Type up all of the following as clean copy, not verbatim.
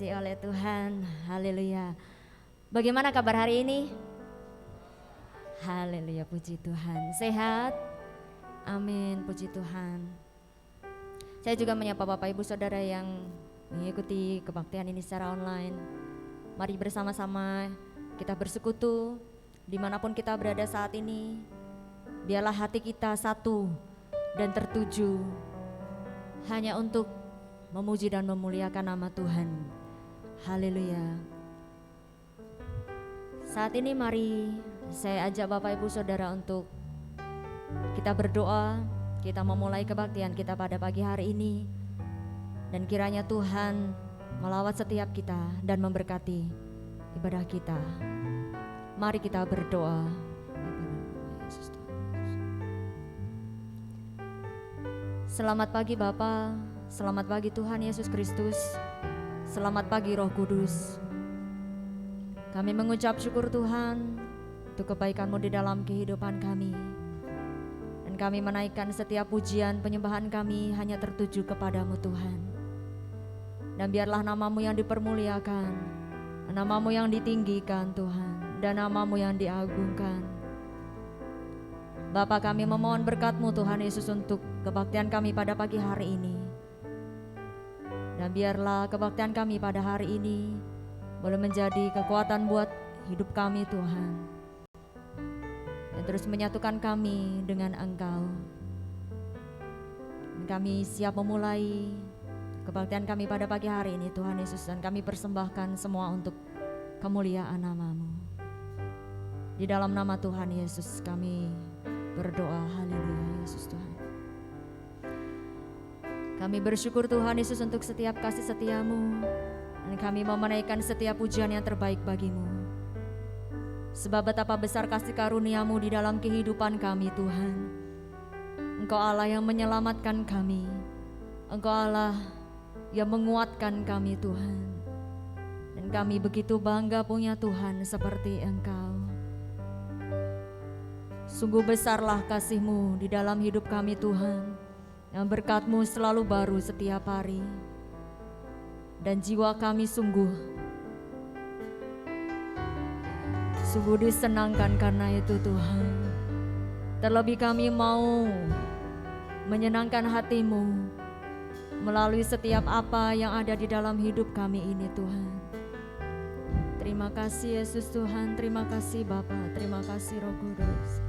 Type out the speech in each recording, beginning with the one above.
dikasihi oleh Tuhan. Haleluya. Bagaimana kabar hari ini? Haleluya, puji Tuhan. Sehat? Amin, puji Tuhan. Saya juga menyapa Bapak Ibu Saudara yang mengikuti kebaktian ini secara online. Mari bersama-sama kita bersekutu dimanapun kita berada saat ini. Biarlah hati kita satu dan tertuju hanya untuk memuji dan memuliakan nama Tuhan. Haleluya. Saat ini mari saya ajak Bapak Ibu Saudara untuk kita berdoa. Kita memulai kebaktian kita pada pagi hari ini. Dan kiranya Tuhan melawat setiap kita dan memberkati ibadah kita. Mari kita berdoa. Selamat pagi Bapa, selamat pagi Tuhan Yesus Kristus, selamat pagi Roh Kudus. Kami mengucap syukur Tuhan untuk kebaikan-Mu di dalam kehidupan kami. Dan kami menaikkan setiap pujian penyembahan kami hanya tertuju kepadamu Tuhan. Dan biarlah nama-Mu yang dipermuliakan, nama-Mu yang ditinggikan Tuhan, dan nama-Mu yang diagungkan. Bapa, kami memohon berkat-Mu Tuhan Yesus untuk kebaktian kami pada pagi hari ini. Dan biarlah kebaktian kami pada hari ini boleh menjadi kekuatan buat hidup kami Tuhan. Dan terus menyatukan kami dengan Engkau. Dan kami siap memulai kebaktian kami pada pagi hari ini Tuhan Yesus. Dan kami persembahkan semua untuk kemuliaan nama-Mu. Di dalam nama Tuhan Yesus kami berdoa. Haleluya Yesus Tuhan. Kami bersyukur Tuhan Yesus untuk setiap kasih setia-Mu. Dan kami mau menaikkan setiap pujian yang terbaik bagi-Mu. Sebab betapa besar kasih karunia-Mu di dalam kehidupan kami Tuhan. Engkau Allah yang menyelamatkan kami. Engkau Allah yang menguatkan kami Tuhan. Dan kami begitu bangga punya Tuhan seperti Engkau. Sungguh besarlah kasih-Mu di dalam hidup kami Tuhan, yang berkat-Mu selalu baru setiap hari. Dan jiwa kami sungguh disenangkan karena itu Tuhan. Terlebih kami mau menyenangkan hati-Mu melalui setiap apa yang ada di dalam hidup kami ini Tuhan. Terima kasih Yesus Tuhan, terima kasih Bapa, terima kasih Roh Kudus.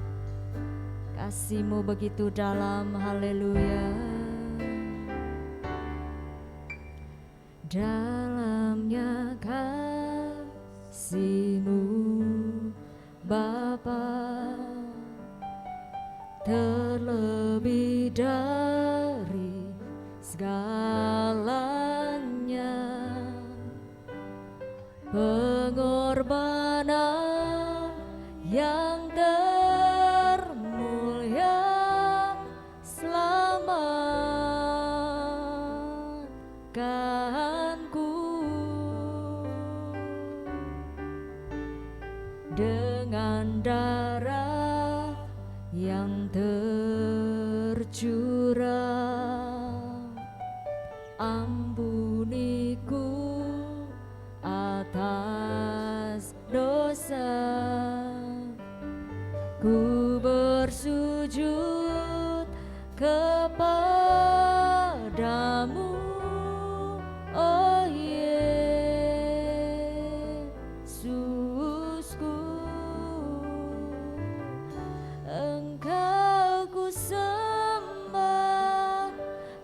Kasih-Mu begitu dalam, haleluya. Dalamnya kasih-Mu Bapa, terlebih dari segalanya, pengorbanan yang dengan darah yang tercurah, ampuniku atas dosa. Ku bersujud kepadamu, oh Yesusku. Engkau ku sembah,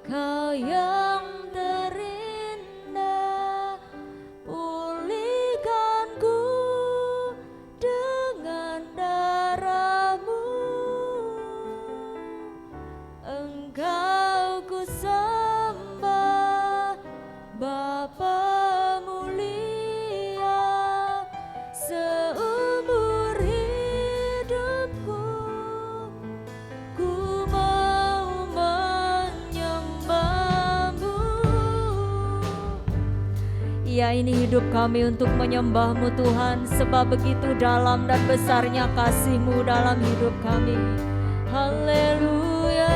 Kau yang terindah. Pulihkanku dengan darah-Mu. Engkau ku sembah, Bapa mulia. Seumur hidupku ku mau menyembah-Mu. Ya, ini hidup kami untuk menyembah-Mu Tuhan, sebab begitu dalam dan besarnya kasih-Mu dalam hidup kami. Haleluya.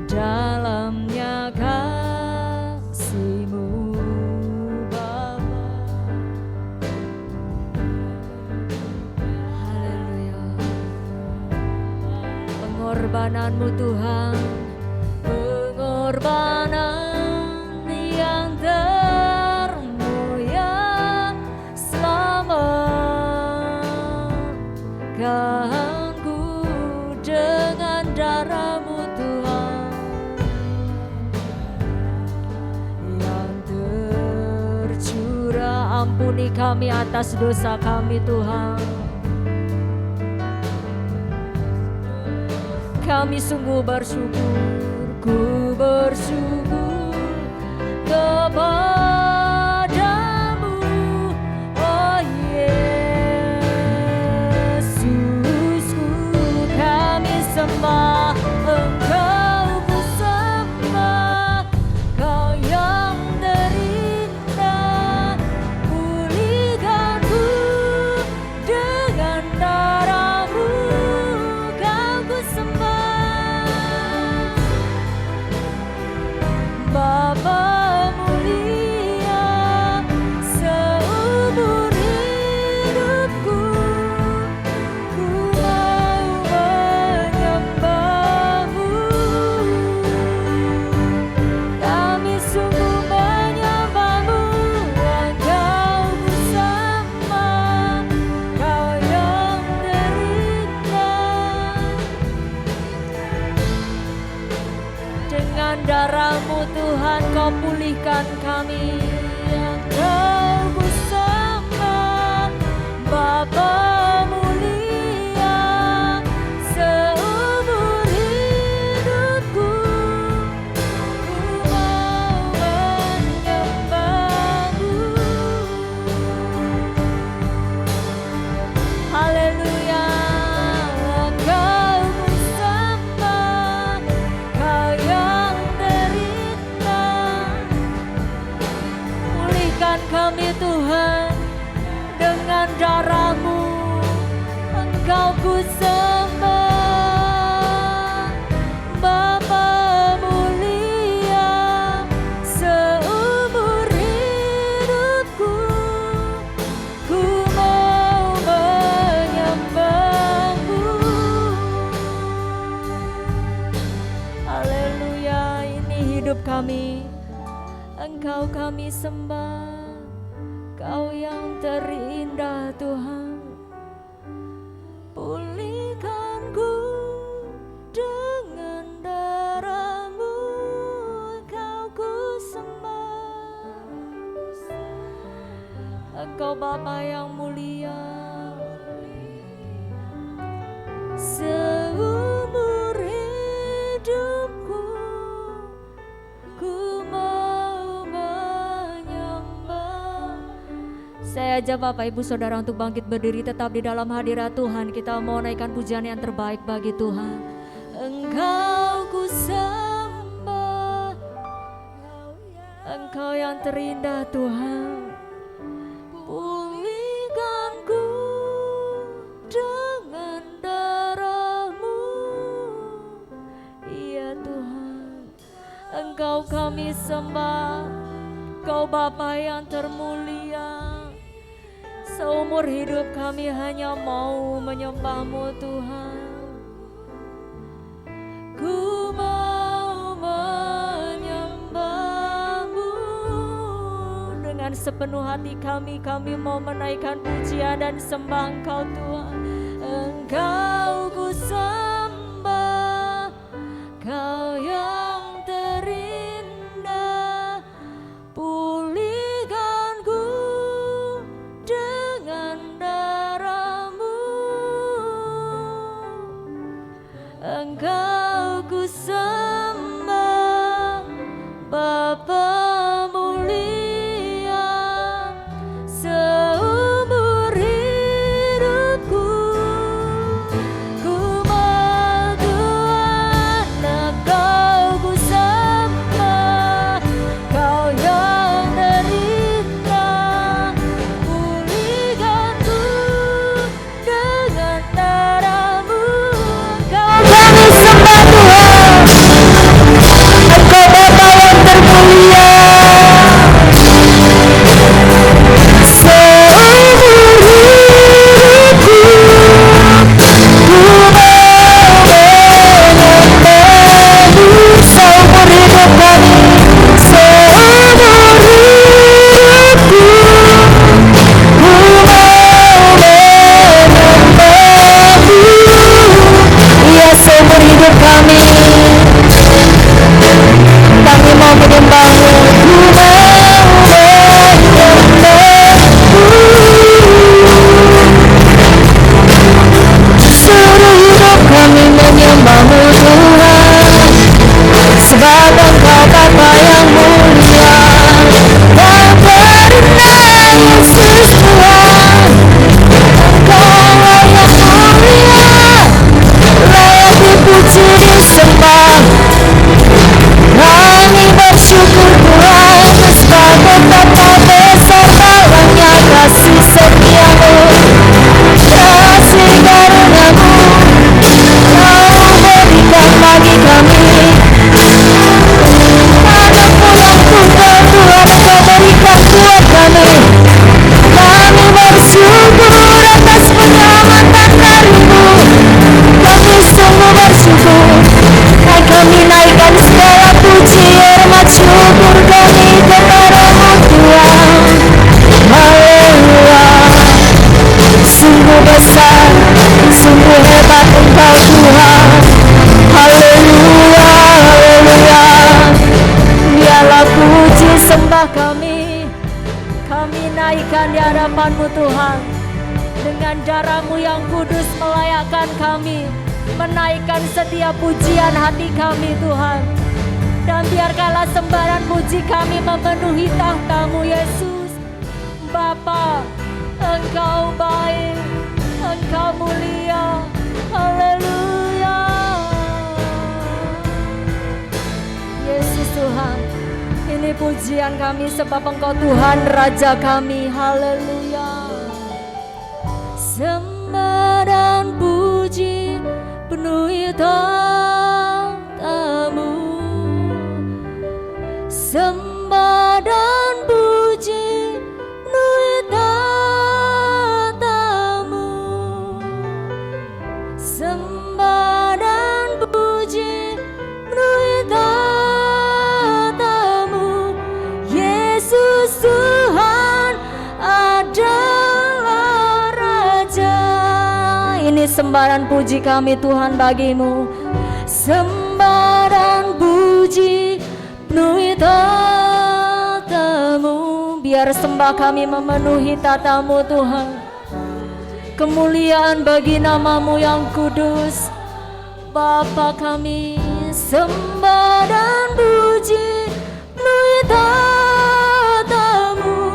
Dalamnya kasih pengorbanan-Mu Tuhan, pengorbanan yang termulia, selamatkanku dengan darah-Mu Tuhan, yang tercurah. Ampuni kami atas dosa kami Tuhan. Kami sungguh bersyukur, ku bersyukur kepadamu, oh Yesusku. Kami sembah Engkau, ku sembah Kau yang terindah. Pulihkanku dengan darah-Mu, Kau ku sembah. Bapa mulia, seumur hidupku ku mau menyembah-Mu. Kami sungguh menyembah-Mu, Engkau ku sembah, Kau yang terindah. Dengan darah-Mu Tuhan, Kau pulihkan kami. Engkau ku sembah, Bapa mulia, seumur hidupku ku mau menyembah-Mu. Haleluya, Engkau ku sembah, Kau yang terindah. Pulihkan kami Tuhan, dengan darah-Mu Engkau ku sembah, Bapa mulia, seumur hidupku ku mau menyembah-Mu. Haleluya, ini hidup kami, Engkau kami sembah, Kau yang terindah Tuhan. Pulihkanku dengan darah-Mu, Engkau ku sembah. Engkau Bapa yang mulia, seumur hidupku ku mau menyembah. Saya ajak Bapak Ibu Saudara untuk bangkit berdiri tetap di dalam hadirat Tuhan. Kita mau naikkan pujian yang terbaik bagi Tuhan. Engkau ku sembah, Engkau yang terindah Tuhan. Pulihkanku dengan darah-Mu, iya Tuhan. Engkau kami sembah, Kau Bapa yang termulia. Seumur hidup kami hanya mau menyembah-Mu Tuhan. Ku mau menyembah-Mu dengan sepenuh hati kami. Kami mau menaikkan pujian dan sembah Engkau Tuhan. Engkau ku sembah, Kau yang terindah. Pulihkanku dengan darah-Mu, Engkau ku sembah, Bapa mulia, seumur hidupku ku mau Tuhan. Engkau ku sembah, Kau yang terindah. Pulihkanku dengan darah-Mu, Engkau kami sembah Tuhan. Engkau Bapa yang termulia, sembah kami naikkan di hadapan-Mu Tuhan. Dengan darah-Mu yang kudus melayakkan kami, menaikkan setiap pujian hati kami Tuhan. Dan biarkanlah sembahan puji kami memenuhi tahta-Mu Yesus. Bapa, Engkau baik, Engkau mulia, haleluya. Yesus Tuhan, ini pujian kami sebab Engkau Tuhan Raja kami, haleluya. Sembah dan puji penuhi tahta-Mu, sembah dan puji penuhi tahta-Mu, sembah dan puji penuhi tahta-Mu. Yesus Tuhan adalah Raja. Ini sembah dan puji kami Tuhan bagi-Mu. Sembah dan puji penuhi tahta-Mu. Biar sembah kami memenuhi tahta-Mu Tuhan. Kemuliaan bagi nama-Mu yang kudus. Bapa kami sembah dan puji penuhi tahta-Mu.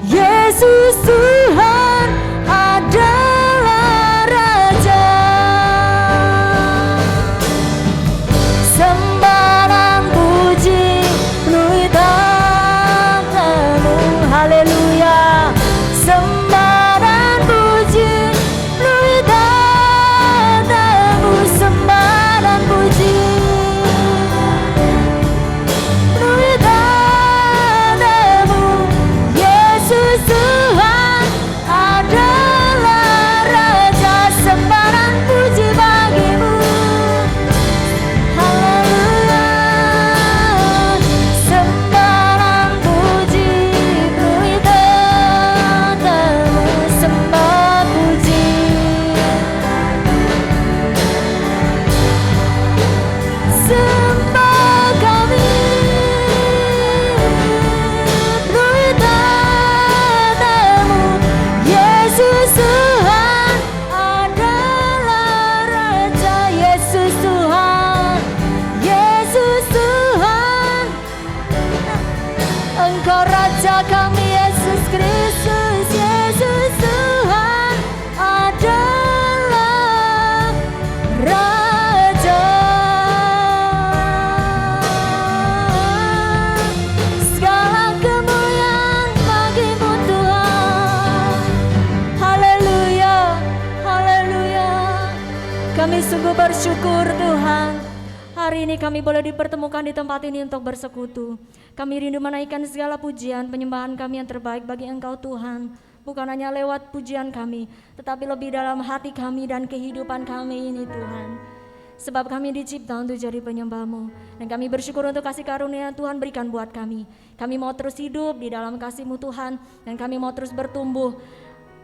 Yesus Tuhan adalah Raja. Sembah dan puji penuhi tahta-Mu, haleluya. Sembah dan puji penuhi tahta-Mu, sembah dan puji penuhi tahta-Mu. Yesus Tuhan adalah Raja. Sembah dan puji bagi-Mu, haleluya. Sembah dan puji penuhi tahta-Mu, sembah puji. Sembah kami penuhi tahta-Mu. Yesus Tuhan adalah Raja. Yesus Tuhan, Yesus Tuhan, Engkau Raja kami Yesus Kristus. Yesus Tuhan adalah Raja. Segala kemuliaan bagi-Mu Tuhan. Haleluya, haleluya. Kami sungguh bersyukur Tuhan. Hari ini kami boleh dipertemukan di tempat ini untuk bersekutu. Kami rindu menaikkan segala pujian, penyembahan kami yang terbaik bagi Engkau Tuhan. Bukan hanya lewat pujian kami, tetapi lebih dalam hati kami dan kehidupan kami ini Tuhan. Sebab kami dicipta untuk jadi penyembah-Mu. Dan kami bersyukur untuk kasih karunia Tuhan berikan buat kami. Kami mau terus hidup di dalam kasih-Mu Tuhan. Dan kami mau terus bertumbuh.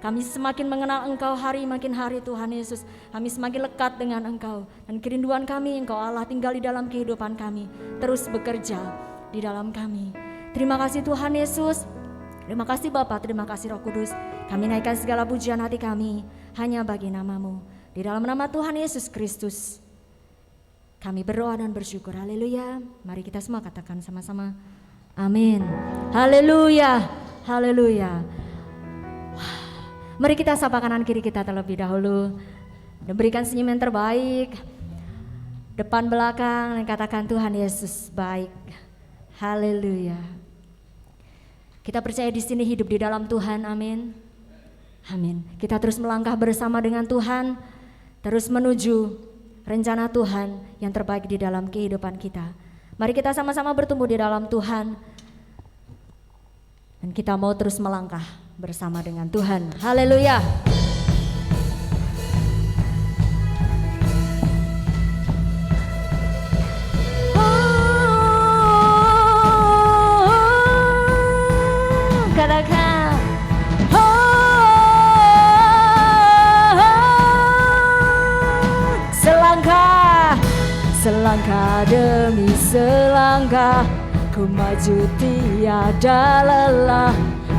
Kami semakin mengenal Engkau hari makin hari Tuhan Yesus. Kami semakin lekat dengan Engkau. Dan kerinduan kami Engkau Allah tinggal di dalam kehidupan kami. Terus bekerja di dalam kami. Terima kasih Tuhan Yesus. Terima kasih Bapa, terima kasih Roh Kudus. Kami naikkan segala pujian hati kami hanya bagi nama-Mu. Di dalam nama Tuhan Yesus Kristus kami berdoa dan bersyukur. Haleluya. Mari kita semua katakan sama-sama. Amin. Haleluya. Haleluya. Mari kita sapa kanan kiri kita terlebih dahulu dan berikan senyum yang terbaik. Depan belakang dan katakan Tuhan Yesus baik. Haleluya. Kita percaya di sini hidup di dalam Tuhan. Amin. Amin. Kita terus melangkah bersama dengan Tuhan, terus menuju rencana Tuhan yang terbaik di dalam kehidupan kita. Mari kita sama-sama bertumbuh di dalam Tuhan. Dan kita mau terus melangkah bersama dengan Tuhan. Haleluya. Katakan selangkah, selangkah demi selangkah Ku maju tiada lelah,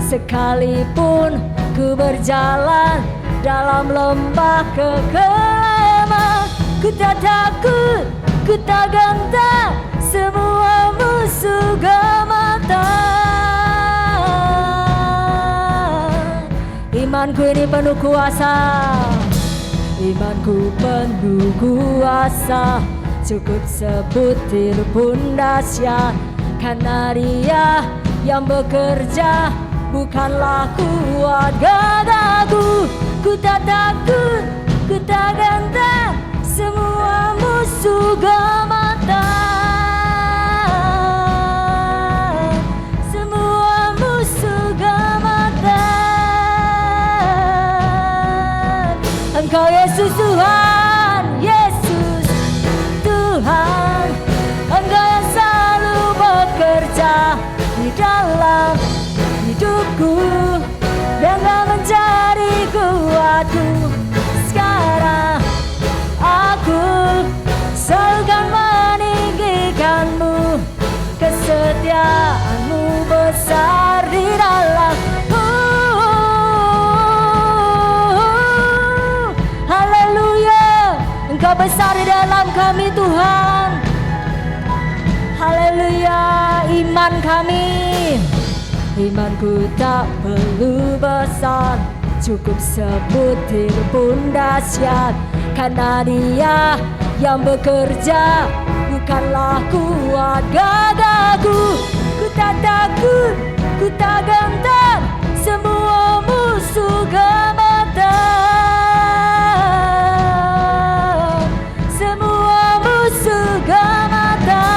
sekalipun ku berjalan dalam lembah kekelaman. Ku tak takut, ku tak gentar, semua musuh gemetar. Imanku ini penuh kuasa, imanku penuh kuasa, cukup sebutir pun dahsyat. Karena Dia yang bekerja, bukanlah kuat gagahku. Ku tak takut, ku tak gentar, semua musuh gemetar. Semua musuh gemetar. Engkau Yesus Tuhan, Yesus Tuhan. Engkau yang selalu bekerja di dalam hidupku dan Kau mencari kuatku. Sekarang aku selalu kan meninggikan-Mu, kesetiaan-Mu besar di dalam. Haleluya, Engkau besar di dalam kami Tuhan. Haleluya, iman kami, imanku tak perlu besar, cukup sebutir pun dahsyat. Karena Dia yang bekerja, bukanlah kuat gagahku. Ku tak takut, ku tak gentar, semua musuh gemetar. Semua musuh gemetar.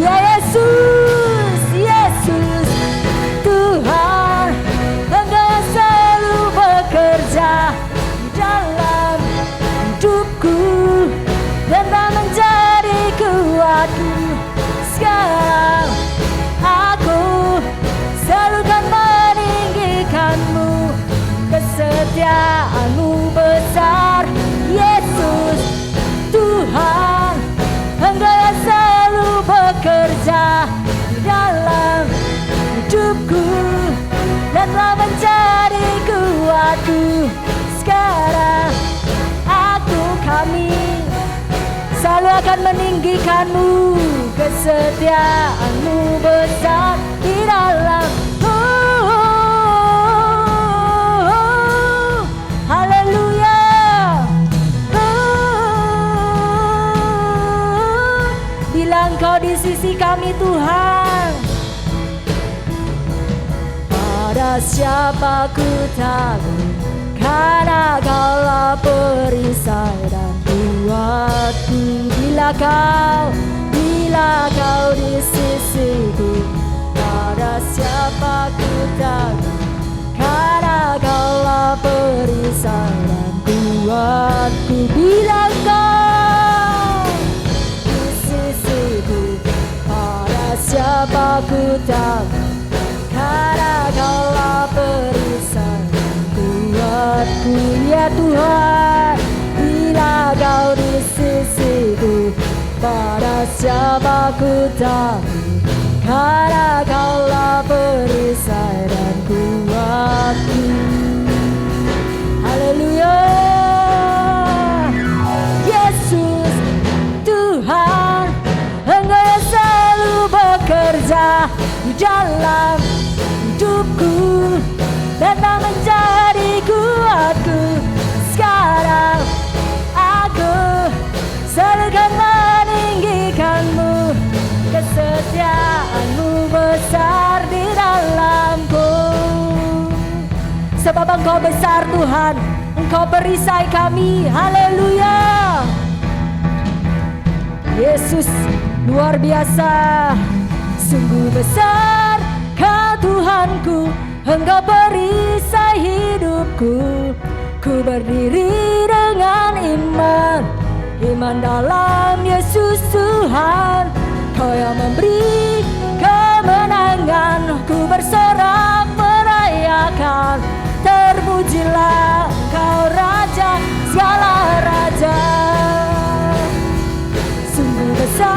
Ya Yesus, Yesus Tuhan. Engkau yang selalu bekerja di dalam hidupku dan tak menjadi kuatku. Sekarang aku selalu kan meninggikan-Mu, kesetiaan-Mu besar. Yesus Tuhan, Engkau yang selalu bekerja di dalam hidupku dan telah menjadi kuatku. Sekarang kami selalu akan meninggikan-Mu, kesetiaan-Mu besar di dalam. Haleluya. Bila Engkau di sisi kami Tuhan, pada siapa ku takut? Karena Kaulah perisai dan kuatku. Bila Kau di sisiku, pada siapa ku takut? Karena Kaulah perisai dan kuatku. Bila Kau di sisiku, pada siapa ku takut? Karena Kaulah perisai kuatku. Ya Tuhan, bila Kau di sisiku, pada siapa ku takut? Karena Kaulah perisai dan kuatku. Haleluya. Yesus Tuhan, Engkau yang selalu bekerja di dalam hidupku dan tak menjadi kuatku. Sekarang aku selalu kan meninggikan-Mu, kesetiaan-Mu besar di dalamku. Sebab Engkau besar Tuhan, Engkau perisai kami. Haleluya. Yesus luar biasa, sungguh besar Kau Tuhanku. Engkau perisai hidupku. Ku berdiri dengan iman, iman dalam Yesus Tuhan. Kau yang memberi kemenangan. Ku bersorak merayakan, terpujilah Kau Raja segala raja. Sungguh besar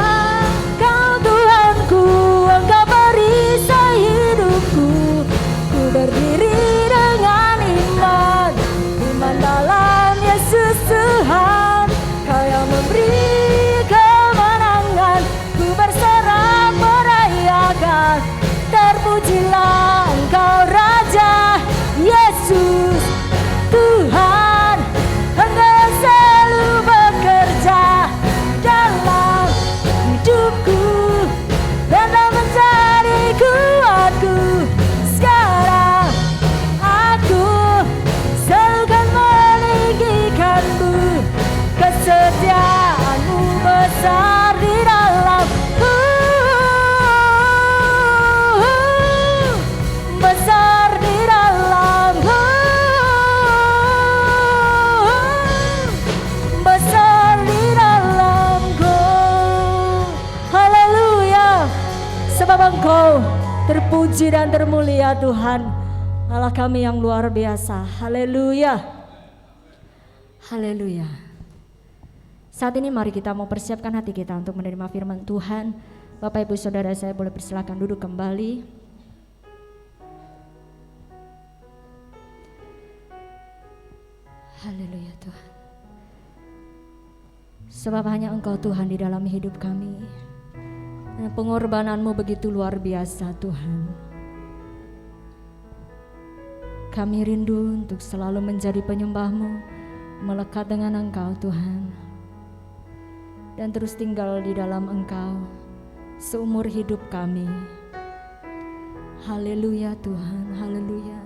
Sebab Engkau terpuji dan termulia Tuhan, Allah kami yang luar biasa. Haleluya. Haleluya. Saat ini mari kita mau persiapkan hati kita untuk menerima firman Tuhan. Bapak Ibu Saudara saya boleh persilakan duduk kembali. Haleluya Tuhan. Sebab hanya Engkau Tuhan di dalam hidup kami. Dan pengorbananmu begitu luar biasa Tuhan. Kami rindu untuk selalu menjadi penyembah-Mu, melekat dengan Engkau Tuhan. Dan terus tinggal di dalam Engkau seumur hidup kami. Haleluya Tuhan, haleluya.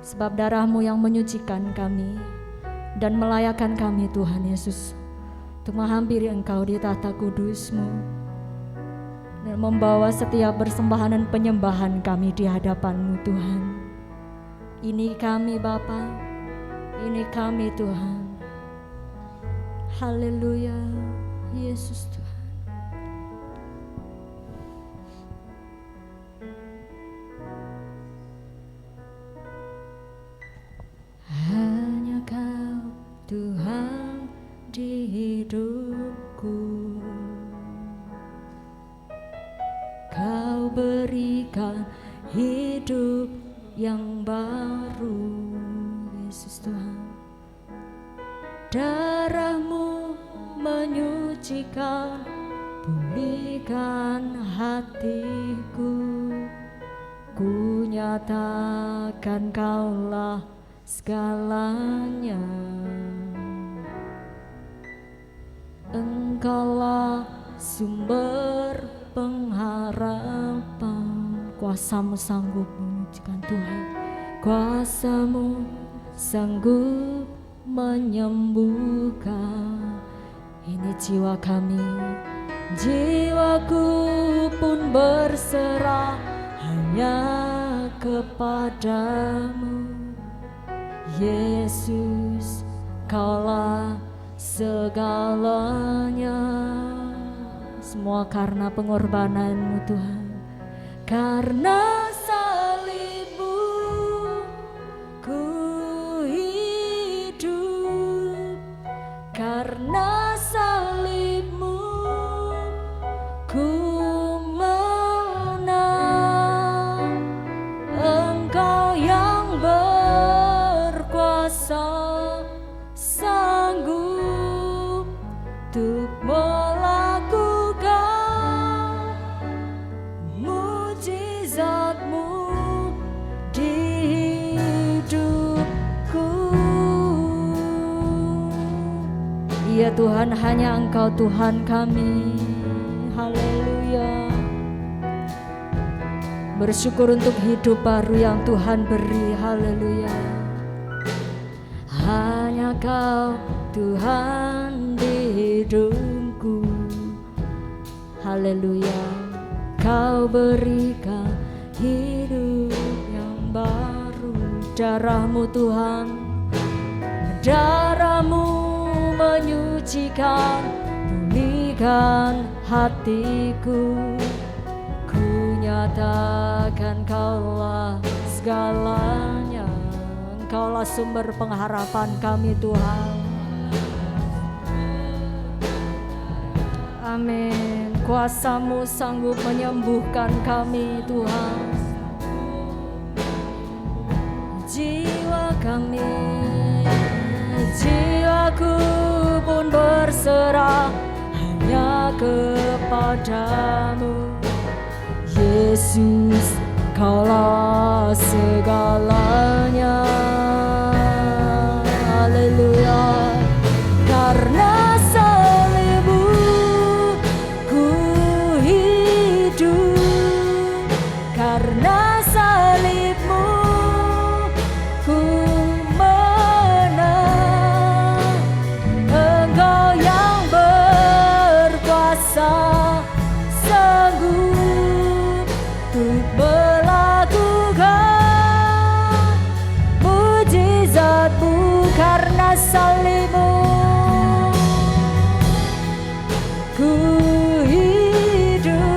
Sebab darah-Mu yang menyucikan kami dan melayakkan kami Tuhan Yesus untuk menghampiri Engkau di tahta kudus-Mu dan membawa setiap persembahan dan penyembahan kami di hadapan-Mu Tuhan. Ini kami Bapa, ini kami Tuhan. Haleluya Yesus Tuhan. Hanya Kau Tuhan di hidupku, Kau berikan hidup yang baru Yesus Tuhan. Darah-Mu menyucikan, pulihkan hatiku. Ku nyatakan Kaulah segalanya. Engkaulah sumber pengharapan. Kuasa-Mu sanggup menyucikan Tuhan. Kuasa-Mu sanggup menyembuhkan. Ini jiwa kami, jiwaku pun berserah hanya kepadamu. Yesus, Kaulah segalanya. Semua karena pengorbanan-Mu Tuhan. Karena salib-Mu ku hidup. Karena salib-Mu ku menang. Engkau yang berkuasa sanggup untuk melakukan mujizat-Mu di hidupku. Iya Tuhan, hanya Engkau Tuhan kami. Haleluya. Bersyukur untuk hidup baru yang Tuhan beri. Haleluya. Hanya Kau Tuhan di hidupku. Haleluya. Kau berikan hidup yang baru. Darah-Mu Tuhan, darah-Mu menyucikan, pulihkan hatiku. Ku nyatakan Kaulah segalanya. Engkaulah sumber pengharapan kami Tuhan. Amin. Kuasa-Mu sanggup menyembuhkan kami Tuhan. Jiwa kami, jiwaku pun berserah hanya kepadamu. Yesus, Kaulah segalanya. Haleluya. Karena salib-Mu ku hidup. Karena salib-Mu ku menang. Engkau yang berkuasa sanggup untuk melakukan mujizat-Mu. Karena salib-Mu ku hidup.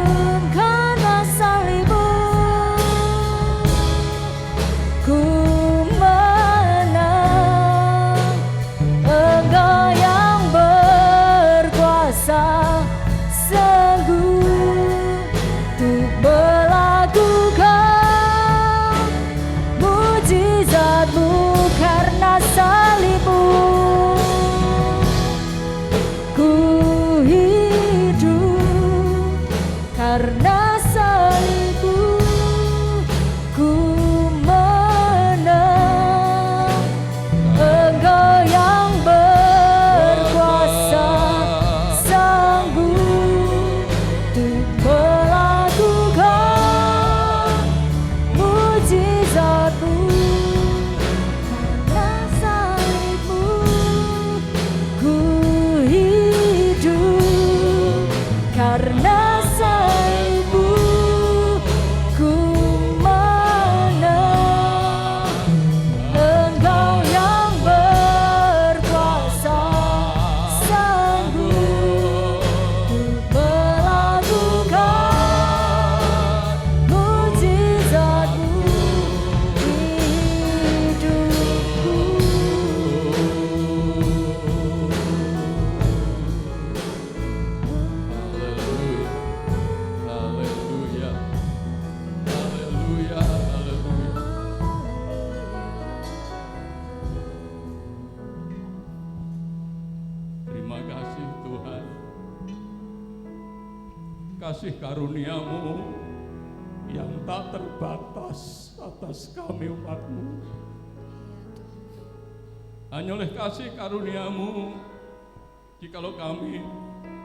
karena salibmu ku menang. Engkau yang berkuasa sanggup melakukan mujizat-Mu di hidupku. Haleluya, haleluya, haleluya. Terima kasih Tuhan, kasih karunia-Mu yang tak terbatas atas kami umat-Mu. Hanya oleh kasih karunia-Mu, jikalau kami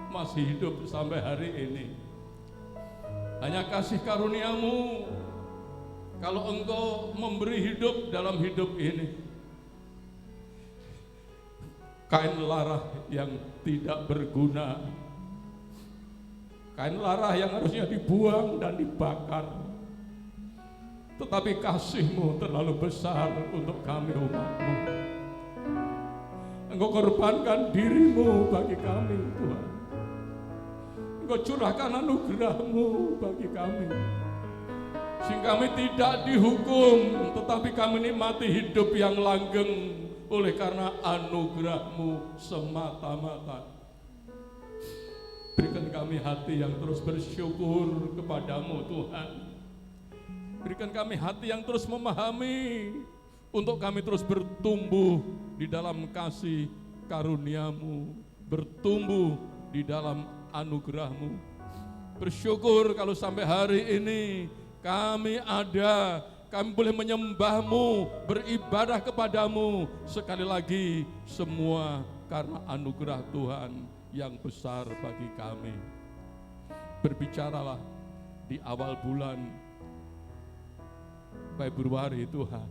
masih hidup sampai hari ini. Hanya kasih karunia-Mu, kalau Engkau memberi hidup dalam hidup ini. Kain larah yang tidak berguna, kain larah yang harusnya dibuang dan dibakar, tetapi kasih-Mu terlalu besar untuk kami umat-Mu. Engkau korbankan diri-Mu bagi kami Tuhan. Engkau curahkan anugerah-Mu bagi kami, sehingga kami tidak dihukum, tetapi kami nikmati hidup yang langgeng oleh karena anugerah-Mu semata-mata. Berikan kami hati yang terus bersyukur kepadamu Tuhan. Berikan kami hati yang terus memahami, untuk kami terus bertumbuh di dalam kasih karunia-Mu, bertumbuh di dalam anugerah-Mu. Bersyukur kalau sampai hari ini kami ada, kami boleh menyembah-Mu, beribadah kepadamu. Sekali lagi, semua karena anugerah Tuhan yang besar bagi kami. Berbicaralah di awal bulan Februari Tuhan,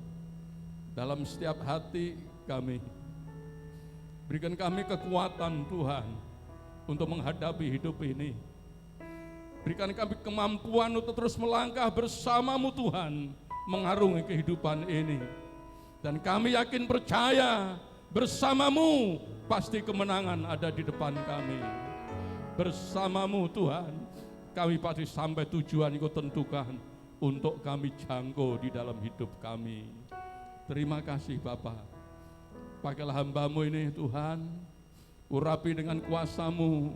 dalam setiap hati kami. Berikan kami kekuatan Tuhan untuk menghadapi hidup ini. Berikan kami kemampuan untuk terus melangkah bersama-Mu Tuhan, mengarungi kehidupan ini. Dan kami yakin percaya bersama-Mu pasti kemenangan ada di depan kami. Bersama-Mu Tuhan, kami pasti sampai tujuan yang Kau tentukan untuk kami jangkau di dalam hidup kami. Terima kasih Bapa. Pakailah hamba-Mu ini Tuhan, urapi dengan kuasa-Mu,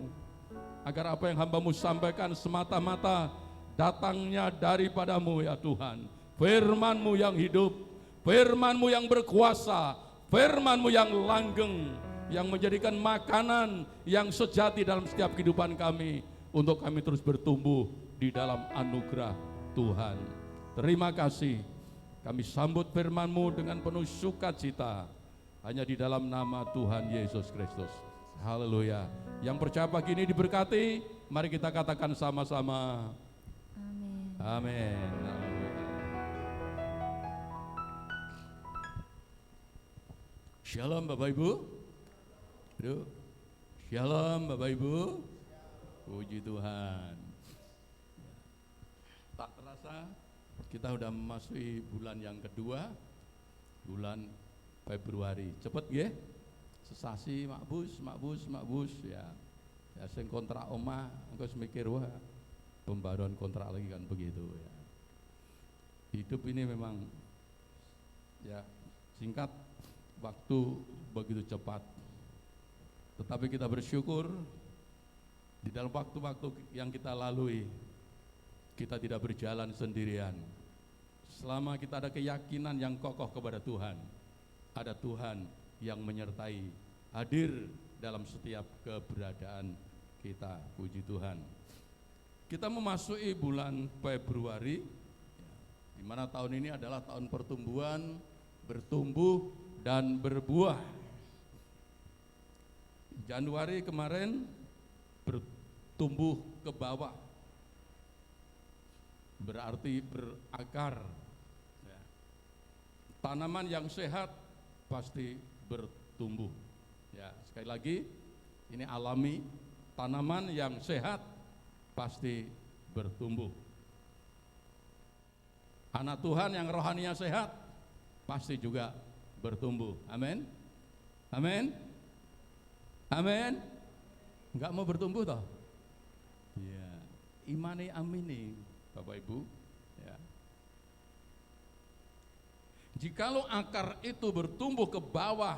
agar apa yang hamba-Mu sampaikan semata-mata datangnya daripada-Mu ya Tuhan. Firman-Mu yang hidup, Firman-Mu yang berkuasa, Firman-Mu yang langgeng, yang menjadikan makanan yang sejati dalam setiap kehidupan kami, untuk kami terus bertumbuh di dalam anugerah Tuhan. Terima kasih, kami sambut firman-Mu dengan penuh sukacita, hanya di dalam nama Tuhan Yesus Kristus. Haleluya. Yang percaya pagi ini diberkati, mari kita katakan sama-sama. Amin. Amin. Shalom Bapak Ibu. Aduh. Shalom Bapak Ibu. Puji Tuhan. Tak terasa kita sudah memasuki bulan yang kedua, bulan Februari. Cepet ya. Sesasi makbus ya. Ya sing kontrak omah engko semikir wah pembaruan kontrak lagi kan begitu ya. Hidup ini memang ya singkat, waktu begitu cepat. Tetapi kita bersyukur di dalam waktu-waktu yang kita lalui, kita tidak berjalan sendirian. Selama kita ada keyakinan yang kokoh kepada Tuhan, ada Tuhan yang menyertai, hadir dalam setiap keberadaan kita. Puji Tuhan. Kita memasuki bulan Februari, di mana tahun ini adalah tahun pertumbuhan, bertumbuh dan berbuah. Januari kemarin bertumbuh ke bawah, berarti berakar. Tanaman yang sehat pasti bertumbuh. Ya, sekali lagi ini alami, tanaman yang sehat pasti bertumbuh. Anak Tuhan yang rohaninya sehat pasti juga bertumbuh. Amin. Amin. Amin. Enggak mau bertumbuh toh? Ya, imani amini, Bapak Ibu. Ya. Jikalau akar itu bertumbuh ke bawah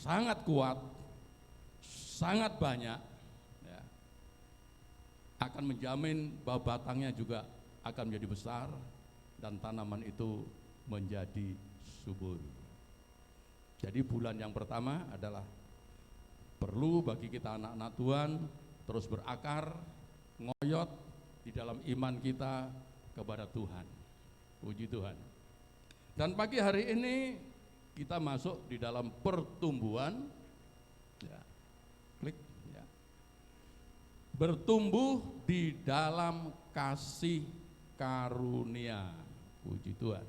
sangat kuat, sangat banyak, ya, akan menjamin bahwa batangnya juga akan menjadi besar dan tanaman itu menjadi subur. Jadi bulan yang pertama adalah perlu bagi kita anak-anak Tuhan terus berakar, ngoyot di dalam iman kita kepada Tuhan. Puji Tuhan. Dan pagi hari ini kita masuk di dalam pertumbuhan, ya, klik, ya. Bertumbuh di dalam kasih karunia. Puji Tuhan.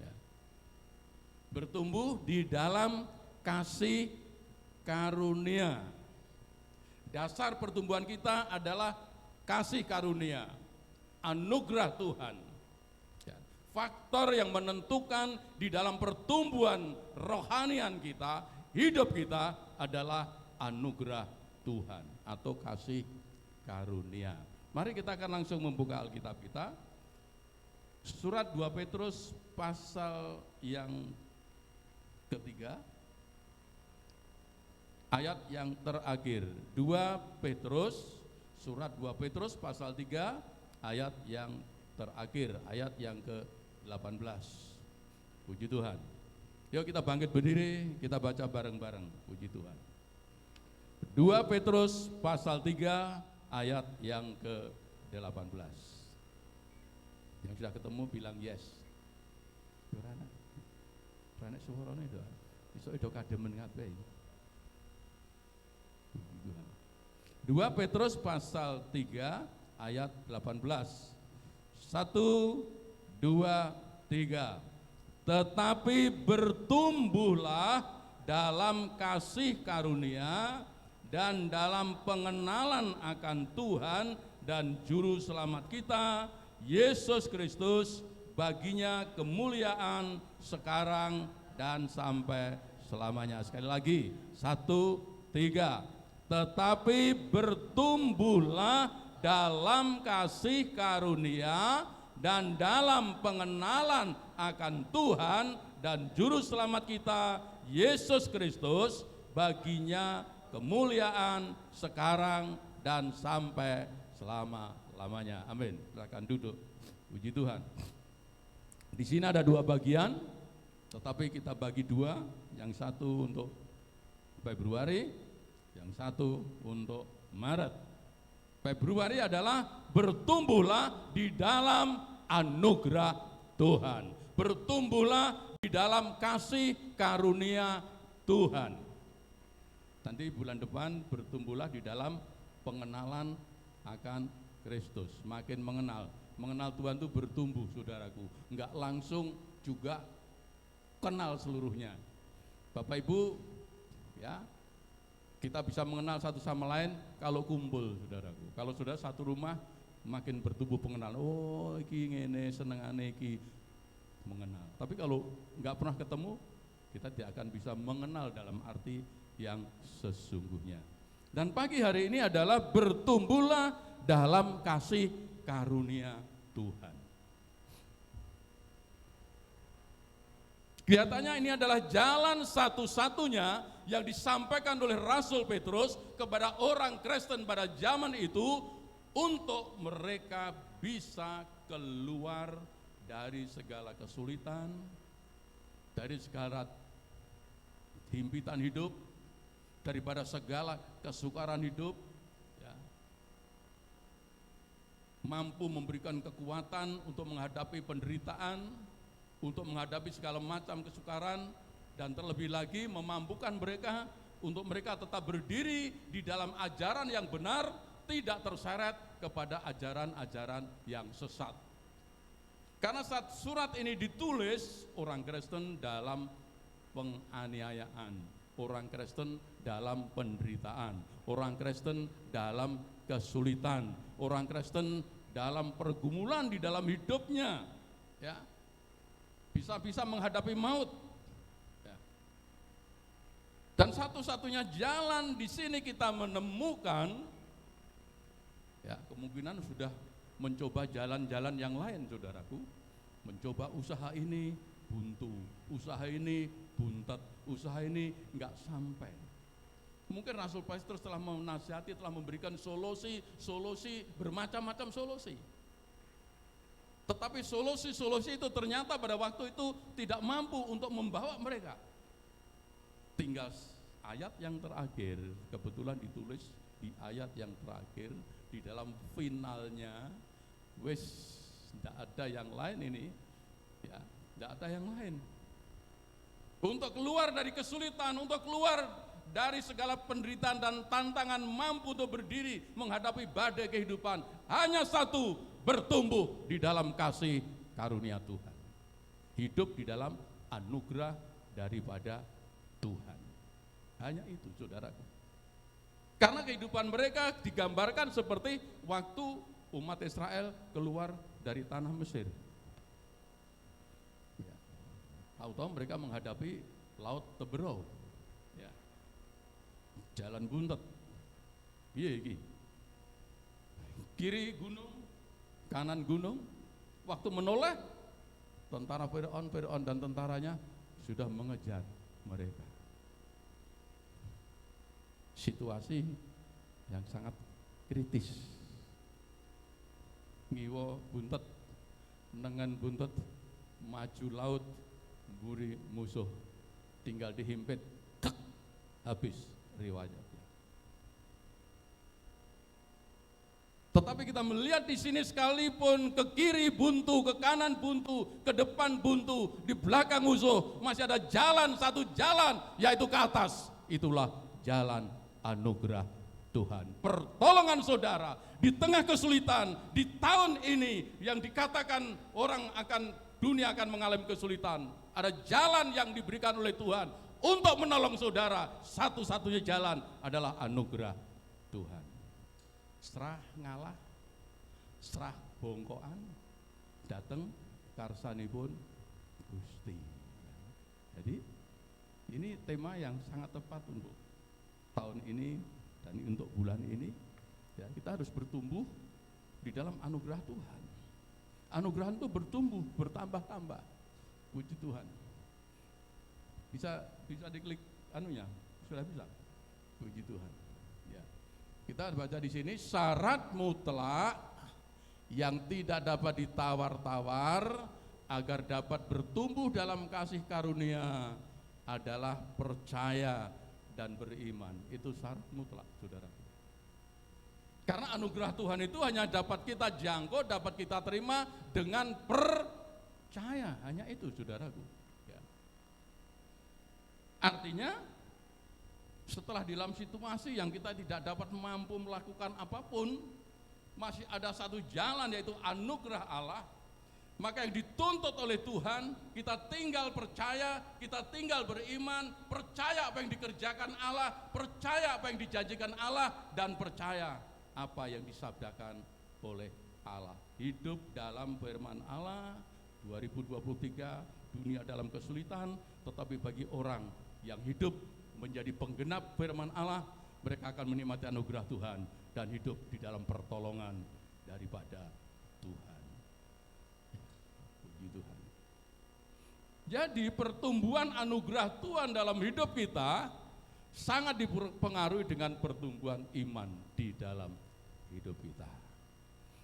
Ya. Bertumbuh di dalam kasih karunia. Dasar pertumbuhan kita adalah kasih karunia, anugerah Tuhan. Ya. Faktor yang menentukan di dalam pertumbuhan rohanian kita, hidup kita adalah anugerah Tuhan atau kasih karunia. Mari kita akan langsung membuka Alkitab kita. Surat 2 Petrus pasal yang ketiga, ayat yang terakhir. 2 Petrus, surat 2 Petrus pasal 3, ayat yang terakhir, ayat yang ke-18. Puji Tuhan. Yuk kita bangkit berdiri, kita baca bareng-bareng. Puji Tuhan. 2 Petrus pasal 3, ayat yang ke-18. Yang sudah ketemu bilang yes. Rana suarane itu. Iso itu kademen kabeh. 2 Petrus pasal 3 ayat 18. 1, 2, 3. Tetapi bertumbuhlah dalam kasih karunia dan dalam pengenalan akan Tuhan dan Juru Selamat kita, Yesus Kristus, baginya kemuliaan sekarang dan sampai selamanya. Sekali lagi, 1, 3. Tetapi bertumbuhlah dalam kasih karunia dan dalam pengenalan akan Tuhan dan Juru Selamat kita, Yesus Kristus, baginya kemuliaan sekarang dan sampai selama-lamanya. Amin. Silakan duduk. Puji Tuhan. Di sini ada 2 bagian, tetapi kita bagi 2, yang satu untuk Februari, yang satu untuk Maret. Februari adalah bertumbuhlah di dalam anugerah Tuhan. Bertumbuhlah di dalam kasih karunia Tuhan. Nanti bulan depan bertumbuhlah di dalam pengenalan akan Kristus. Makin mengenal Tuhan itu bertumbuh, saudaraku. Enggak langsung juga kenal seluruhnya. Bapak Ibu, ya, kita bisa mengenal satu sama lain kalau kumpul, saudaraku. Kalau sudah satu rumah, makin bertumbuh pengenalan. Oh, iki ngene, senengane iki, mengenal. Tapi kalau nggak pernah ketemu, kita tidak akan bisa mengenal dalam arti yang sesungguhnya. Dan pagi hari ini adalah bertumbuhlah dalam kasih karunia Tuhan. Kelihatannya ini adalah jalan satu-satunya yang disampaikan oleh Rasul Petrus kepada orang Kristen pada zaman itu untuk mereka bisa keluar dari segala kesulitan, dari segala himpitan hidup, daripada segala kesukaran hidup, ya. Mampu memberikan kekuatan untuk menghadapi penderitaan, untuk menghadapi segala macam kesukaran, dan terlebih lagi memampukan mereka untuk mereka tetap berdiri di dalam ajaran yang benar, tidak terseret kepada ajaran-ajaran yang sesat. Karena saat surat ini ditulis, orang Kristen dalam penganiayaan, orang Kristen dalam penderitaan, orang Kristen dalam kesulitan, orang Kristen dalam pergumulan di dalam hidupnya, ya, bisa-bisa menghadapi maut. Ya. Dan satu-satunya jalan di sini kita menemukan, ya, kemungkinan sudah mencoba jalan-jalan yang lain, saudaraku, mencoba usaha ini buntu, usaha ini buntet, usaha ini enggak sampai. Mungkin Rasul Petrus telah menasihati, telah memberikan solusi bermacam-macam solusi. Tetapi solusi itu ternyata pada waktu itu tidak mampu untuk membawa mereka. Tinggal ayat yang terakhir, kebetulan ditulis di ayat yang terakhir, di dalam finalnya, tidak ada yang lain ini, ya, tidak ada yang lain. Untuk keluar dari kesulitan, untuk keluar dari segala penderitaan dan tantangan, mampu untuk berdiri menghadapi badai kehidupan, hanya satu, bertumbuh di dalam kasih karunia Tuhan. Hidup di dalam anugerah daripada Tuhan. Hanya itu, saudaraku. Karena kehidupan mereka digambarkan seperti waktu umat Israel keluar dari tanah Mesir. Ya. Tahu-tahu mereka menghadapi laut Teberau, ya. Jalan buntet, kiri gunung, kanan gunung. Waktu menoleh, tentara Firaun dan tentaranya sudah mengejar mereka. Situasi yang sangat kritis. Ngiwo buntet, nengen buntet, maju laut, buri musuh, tinggal dihimpit, tek, habis riwayatnya. Tetapi kita melihat di sini, sekalipun ke kiri buntu, ke kanan buntu, ke depan buntu, di belakang musuh, masih ada jalan, satu jalan, yaitu ke atas. Itulah jalan anugerah Tuhan. Pertolongan saudara di tengah kesulitan, di tahun ini yang dikatakan dunia akan mengalami kesulitan, ada jalan yang diberikan oleh Tuhan untuk menolong saudara. Satu-satunya jalan adalah anugerah Tuhan. Serah ngalah, serah bongkoan, dateng karsanipun Gusti. Jadi ini tema yang sangat tepat untuk tahun ini dan untuk bulan ini. Ya, kita harus bertumbuh di dalam anugerah Tuhan. Anugerah itu bertumbuh, bertambah-tambah. Puji Tuhan. Bisa diklik anunya, sudah bisa. Puji Tuhan. Ya. Kita baca di sini, syarat mutlak yang tidak dapat ditawar-tawar agar dapat bertumbuh dalam kasih karunia adalah percaya dan beriman. Itu syarat mutlak, saudara. Karena anugerah Tuhan itu hanya dapat kita jangkau, dapat kita terima dengan percaya. Hanya itu, saudaraku. Ya. Artinya, setelah dalam situasi yang kita tidak dapat mampu melakukan apapun, masih ada satu jalan, yaitu anugerah Allah. Maka yang dituntut oleh Tuhan, kita tinggal percaya, kita tinggal beriman, percaya apa yang dikerjakan Allah, percaya apa yang dijanjikan Allah, dan percaya apa yang disabdakan oleh Allah. Hidup dalam firman Allah. 2023, dunia dalam kesulitan, tetapi bagi orang yang hidup menjadi penggenap firman Allah, mereka akan menikmati anugerah Tuhan dan hidup di dalam pertolongan daripada Tuhan. Puji Tuhan. Jadi pertumbuhan anugerah Tuhan dalam hidup kita sangat dipengaruhi dengan pertumbuhan iman di dalam hidup kita.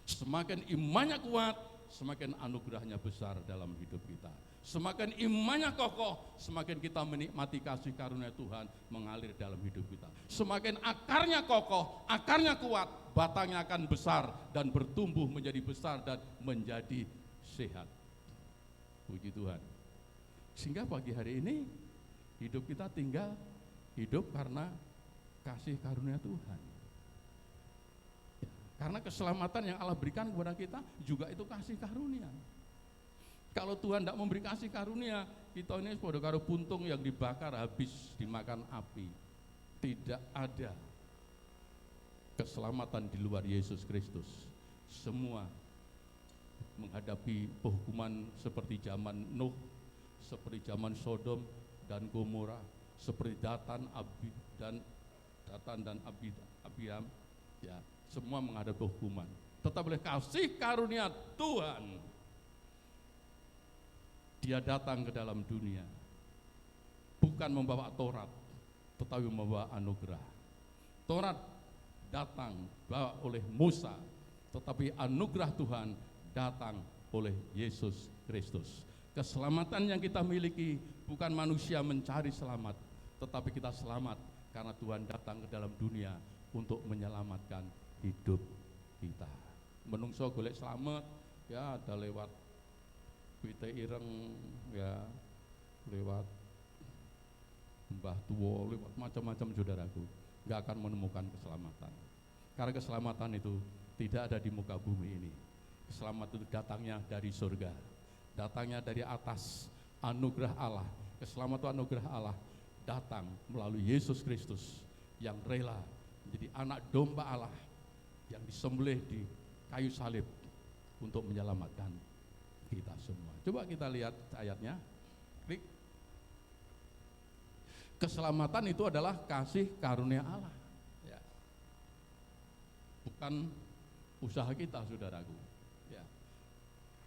Semakin imannya kuat, semakin anugerahnya besar dalam hidup kita. Semakin imannya kokoh, semakin kita menikmati kasih karunia Tuhan mengalir dalam hidup kita. Semakin akarnya kokoh, akarnya kuat, batangnya akan besar dan bertumbuh menjadi besar dan menjadi sehat. Puji Tuhan. Sehingga pagi hari ini hidup kita tinggal hidup karena kasih karunia Tuhan. Karena keselamatan yang Allah berikan kepada kita juga itu kasih karunia. Kalau Tuhan tidak memberi kasih karunia, kita ini pada karo puntung yang dibakar habis dimakan api. Tidak ada keselamatan di luar Yesus Kristus. Semua menghadapi penghukuman seperti zaman Nuh, seperti zaman Sodom dan Gomora, seperti Datan dan Abiram, ya, semua menghadapi hukuman. Tetap oleh kasih karunia Tuhan, Dia datang ke dalam dunia, bukan membawa Taurat, tetapi membawa anugerah. Taurat datang bawa oleh Musa, tetapi anugerah Tuhan datang oleh Yesus Kristus. Keselamatan yang kita miliki bukan manusia mencari selamat, tetapi kita selamat karena Tuhan datang ke dalam dunia untuk menyelamatkan hidup kita. Menungso golek selamat, ya ada lewat Wite Ireng, ya lewat Mbah Tuwo, lewat macam-macam saudaraku, nggak akan menemukan keselamatan. Karena keselamatan itu tidak ada di muka bumi ini. Keselamatan itu datangnya dari surga, datangnya dari atas, anugerah Allah. Keselamatan anugerah Allah datang melalui Yesus Kristus yang rela menjadi anak domba Allah yang disembelih di kayu salib untuk menyelamatkan kita semua. Coba kita lihat ayatnya. Klik. Keselamatan itu adalah kasih karunia Allah, ya. Bukan usaha kita, saudaraku. Ya.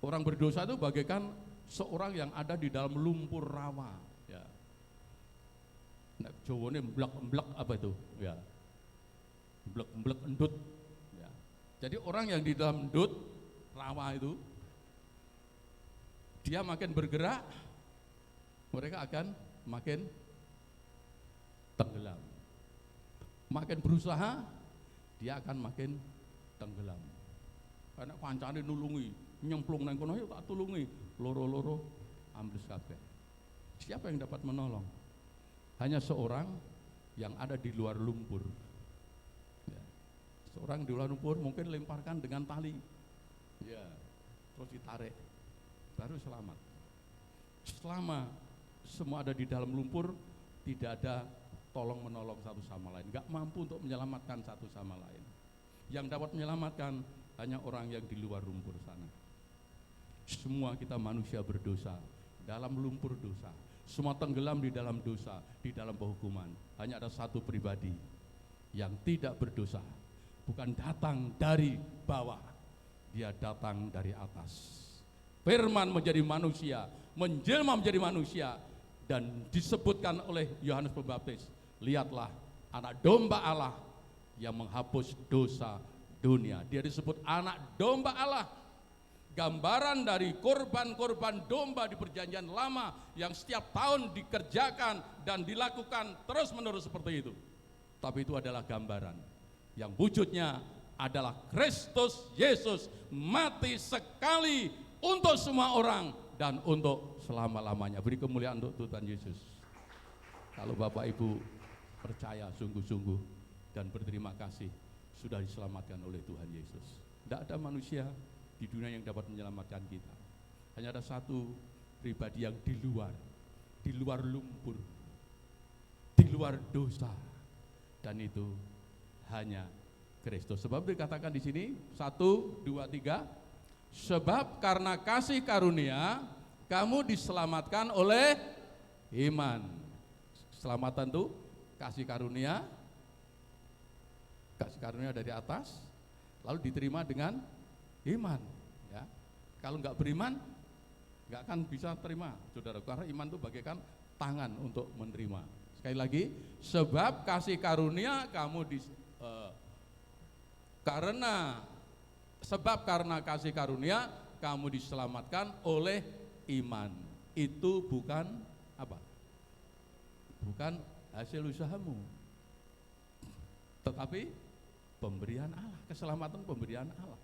Orang berdosa itu bagaikan seorang yang ada di dalam lumpur rawa. Ya. Nah, Jawane mblek-mblek apa itu? Ya. Mblek-mblek endut. Ya. Jadi orang yang di dalam endut rawa itu, dia makin bergerak, mereka akan makin tenggelam. Makin berusaha, dia akan makin tenggelam. Karena kancane nulungi, nyemplung nang kono, tak tulungi, loro-loro ambles kabeh. Siapa yang dapat menolong? Hanya seorang yang ada di luar lumpur. Ya. Seorang di luar lumpur mungkin lemparkan dengan tali, ya, terus ditarik, baru selamat. Selama semua ada di dalam lumpur, tidak ada tolong menolong satu sama lain, nggak mampu untuk menyelamatkan satu sama lain. Yang dapat menyelamatkan hanya orang yang di luar lumpur sana. Semua kita manusia berdosa, dalam lumpur dosa, semua tenggelam di dalam dosa, di dalam penghukuman. Hanya ada satu pribadi yang tidak berdosa, bukan datang dari bawah, dia datang dari atas. Firman menjadi manusia, menjelma menjadi manusia, dan disebutkan oleh Yohanes Pembaptis, lihatlah anak domba Allah yang menghapus dosa dunia. Dia disebut anak domba Allah, gambaran dari korban-korban domba di perjanjian lama yang setiap tahun dikerjakan dan dilakukan terus-menerus seperti itu. Tapi itu adalah gambaran yang wujudnya adalah Kristus Yesus mati sekali untuk semua orang dan untuk selama-lamanya. Beri kemuliaan untuk Tuhan Yesus. Kalau Bapak Ibu percaya sungguh-sungguh dan berterima kasih sudah diselamatkan oleh Tuhan Yesus. Tidak ada manusia di dunia yang dapat menyelamatkan kita. Hanya ada satu pribadi yang di luar lumpur, di luar dosa, dan itu hanya Kristus. Sebab dikatakan di sini 1, 2, 3. Sebab karena kasih karunia kamu diselamatkan oleh iman. Keselamatan itu kasih karunia dari atas, lalu diterima dengan iman. Ya. Kalau nggak beriman, nggak akan bisa terima, saudara. Karena iman itu bagaikan tangan untuk menerima. Sekali lagi, sebab kasih karunia kamu karena kasih karunia kamu diselamatkan oleh iman. Itu bukan apa? Bukan hasil usahamu, tetapi pemberian Allah. Keselamatan pemberian Allah,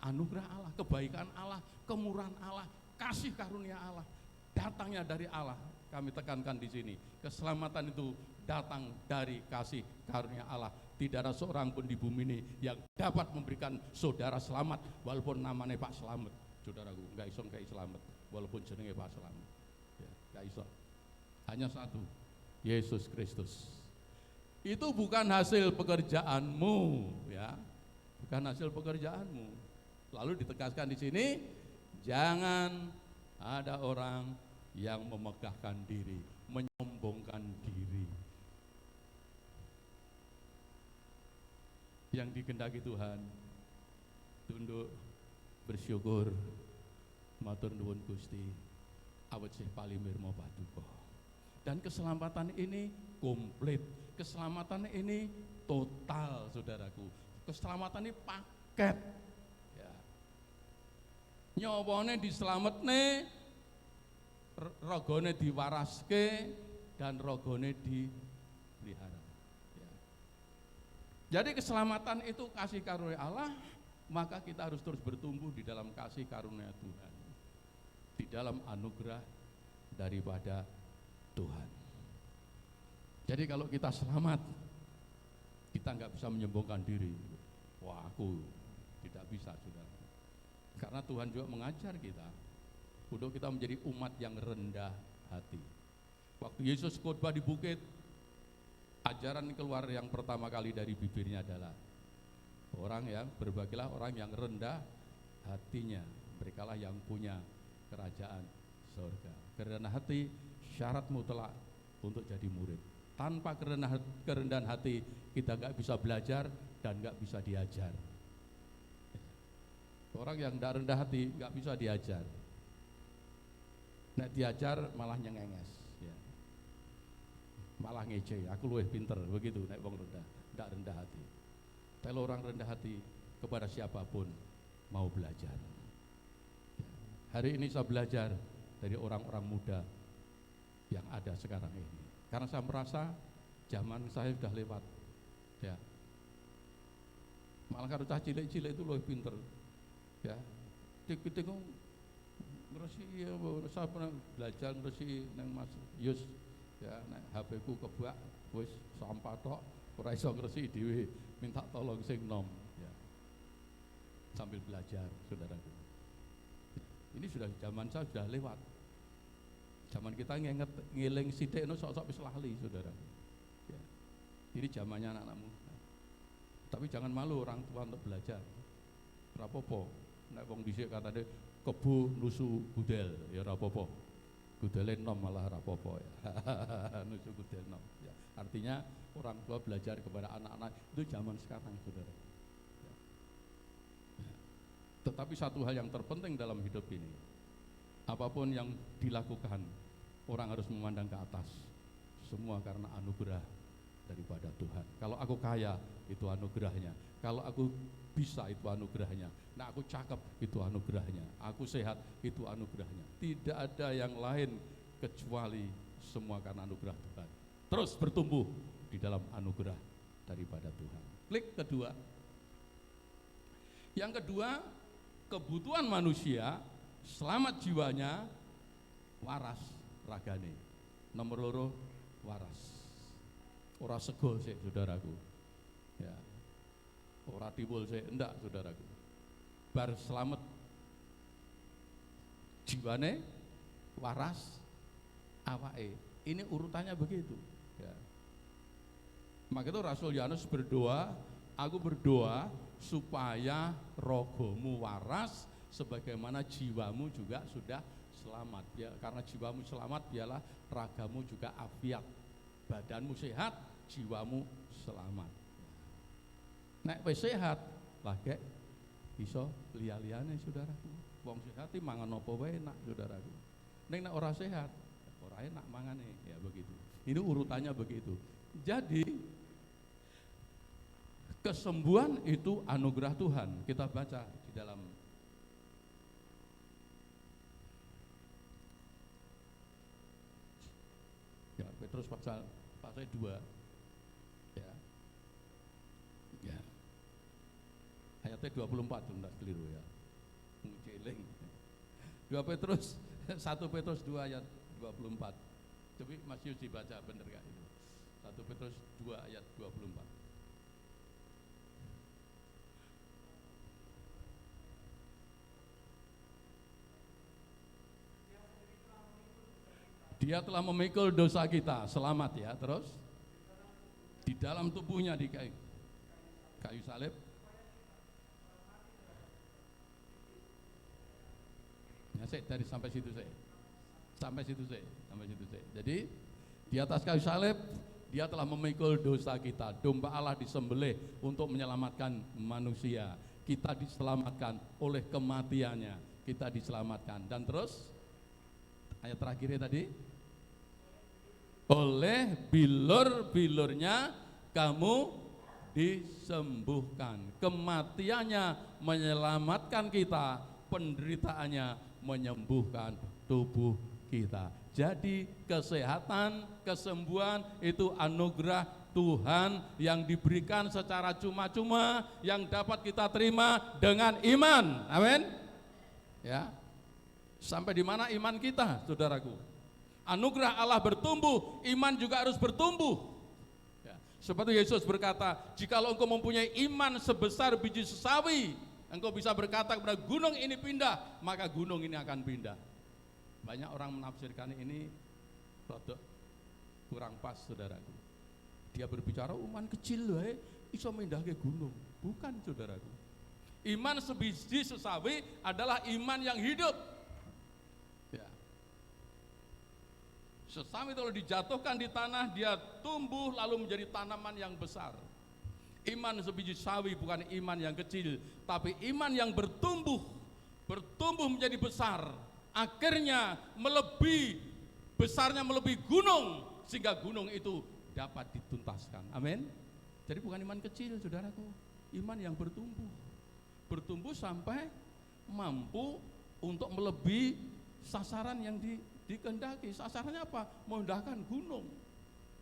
anugerah Allah, kebaikan Allah, kemurahan Allah, kasih karunia Allah, datangnya dari Allah. Kami tekankan di sini, keselamatan itu datang dari kasih karunia Allah. Tidak ada seorang pun di bumi ini yang dapat memberikan saudara selamat walaupun namanya Pak Selamat. Saudaraku, enggak iso kayak selamat. walaupun jenenge Pak Slamet. Ya, gak iso. Hanya satu, Yesus Kristus. Itu bukan hasil pekerjaanmu, ya. Bukan hasil pekerjaanmu. Lalu ditegaskan di sini, jangan ada orang yang memegahkan diri, menyombongkan diri. Yang dikehendaki Tuhan, tunduk, bersyukur, matur nuwun Gusti, awet sih palimirmo paduka. Dan keselamatan ini komplit, keselamatan ini total, saudaraku. Keselamatan ini paket. Ya. Nyawane diselametne, rogone diwaraske, dan rogone dipelihara. Ya. Jadi keselamatan itu kasih karunia Allah, maka kita harus terus bertumbuh di dalam kasih karunia Tuhan, di dalam anugerah daripada Tuhan. Jadi kalau kita selamat, kita nggak bisa menyombongkan diri. Wah, aku tidak bisa, saudara. Karena Tuhan juga mengajar kita untuk kita menjadi umat yang rendah hati. Waktu Yesus khotbah di bukit, ajaran keluar yang pertama kali dari bibirnya adalah berbagilah orang yang rendah hatinya, merekalah yang punya kerajaan surga. Kerendahan hati syarat mutlak untuk jadi murid. Tanpa kerendahan hati kita nggak bisa belajar dan nggak bisa diajar. Orang yang tidak rendah hati nggak bisa diajar. Nek diajar malah nyengenges, ya. Malah ngece. Aku luwih pinter begitu. Nek wong rendah, tidak rendah hati. Kalau orang rendah hati kepada siapapun mau belajar. Hari ini saya belajar dari orang-orang muda yang ada sekarang ini. Karena saya merasa zaman saya sudah lewat. Ya. Malah kalau cah cilik-cilik itu lebih pinter. Ya. Tik-tik ngeresi ya, saya pernah belajar ngeresi nang Mas Yus. Ya, nek HP ku kebak wis sampah tok, ora iso ngresi dhewe, minta tolong sing nom, ya. Sambil belajar, saudaraku. Ini sudah zaman saya sudah lewat. Zaman kita ngeling sithik no sok-sok wis lali, saudara. Ya. Ini zamannya anak-anak muda. Tapi jangan malu orang tua untuk belajar. Ora apa-apa. Nek wong dhisik katane kebu nusu gudel, ya ora apa-apa. Gudele nom malah ora apa-apa ya. Nusu gudel nom. Ya. Artinya orang tua belajar kepada anak-anak itu zaman sekarang, saudara. Ya. Ya. Tetapi satu hal yang terpenting dalam hidup ini, apapun yang dilakukan, orang harus memandang ke atas. Semua karena anugerah daripada Tuhan. Kalau aku kaya, itu anugerahnya. Kalau aku bisa, itu anugerahnya. Nah, aku cakep, itu anugerahnya. Aku sehat, itu anugerahnya. Tidak ada yang lain kecuali semua karena anugerah Tuhan. Terus bertumbuh di dalam anugerah daripada Tuhan. Klik kedua. Yang kedua, kebutuhan manusia selamat jiwanya, waras ragane. Nomor loro, waras. Ora sego sik, saudaraku. Ya. Ora timbul sik, enggak, saudaraku. Bar selamat jiwane, waras awake. Ini urutannya begitu, ya. Maka itu Rasul Yohanes berdoa, aku berdoa supaya rogomu waras sebagaimana jiwamu juga sudah selamat, ya. Karena jiwamu selamat, biarlah ragamu juga afiat, badanmu sehat, jiwamu selamat. Nek wis sehat, lagi iso liya-liyane, saudaraku. Wong sehat iki mangan apa wae enak, saudaraku. Nek ora sehat, ora enak mangane, ya begitu. Ini urutannya begitu. Jadi kesembuhan itu anugerah Tuhan. Kita baca di dalam Petrus pasal 2, ya. Ya. Ayatnya 24 enggak keliru ya. Ngejeling. 2 Petrus 1 Petrus 2 ayat 24. Coba Mas Yus dibaca bener gak itu? 1 Petrus 2 ayat 24. Dia telah memikul dosa kita, selamat ya. Terus di dalam tubuhnya di kayu salib. Ya, dari sampai situ saya. Sampai situ saya. Jadi di atas kayu salib dia telah memikul dosa kita. Domba Allah disembelih untuk menyelamatkan manusia. Kita diselamatkan oleh kematiannya. Kita diselamatkan. Dan terus ayat terakhirnya tadi, oleh bilur-bilurnya kamu disembuhkan. Kematiannya menyelamatkan kita, penderitaannya menyembuhkan tubuh kita. Jadi kesehatan, kesembuhan itu anugerah Tuhan yang diberikan secara cuma-cuma, yang dapat kita terima dengan iman. Amin. Ya. Sampai di mana iman kita, saudaraku? Anugerah Allah bertumbuh, iman juga harus bertumbuh. Ya. Seperti Yesus berkata, jikalau engkau mempunyai iman sebesar biji sesawi, engkau bisa berkata kepada gunung ini pindah, maka gunung ini akan pindah. Banyak orang menafsirkan ini rada kurang pas, saudaraku. Dia berbicara iman kecil loh, iso pindah ke gunung. Bukan, saudaraku. Iman sebiji sesawi adalah iman yang hidup. Ya. Sesawi kalau dijatuhkan di tanah, dia tumbuh lalu menjadi tanaman yang besar. Iman sebiji sawi bukan iman yang kecil, tapi iman yang bertumbuh menjadi besar, akhirnya besarnya melebihi gunung, sehingga gunung itu dapat dituntaskan. Amin. Jadi bukan iman kecil, saudaraku, iman yang bertumbuh sampai mampu untuk melebihi sasaran yang dikehendaki. Sasarannya apa? Memindahkan gunung.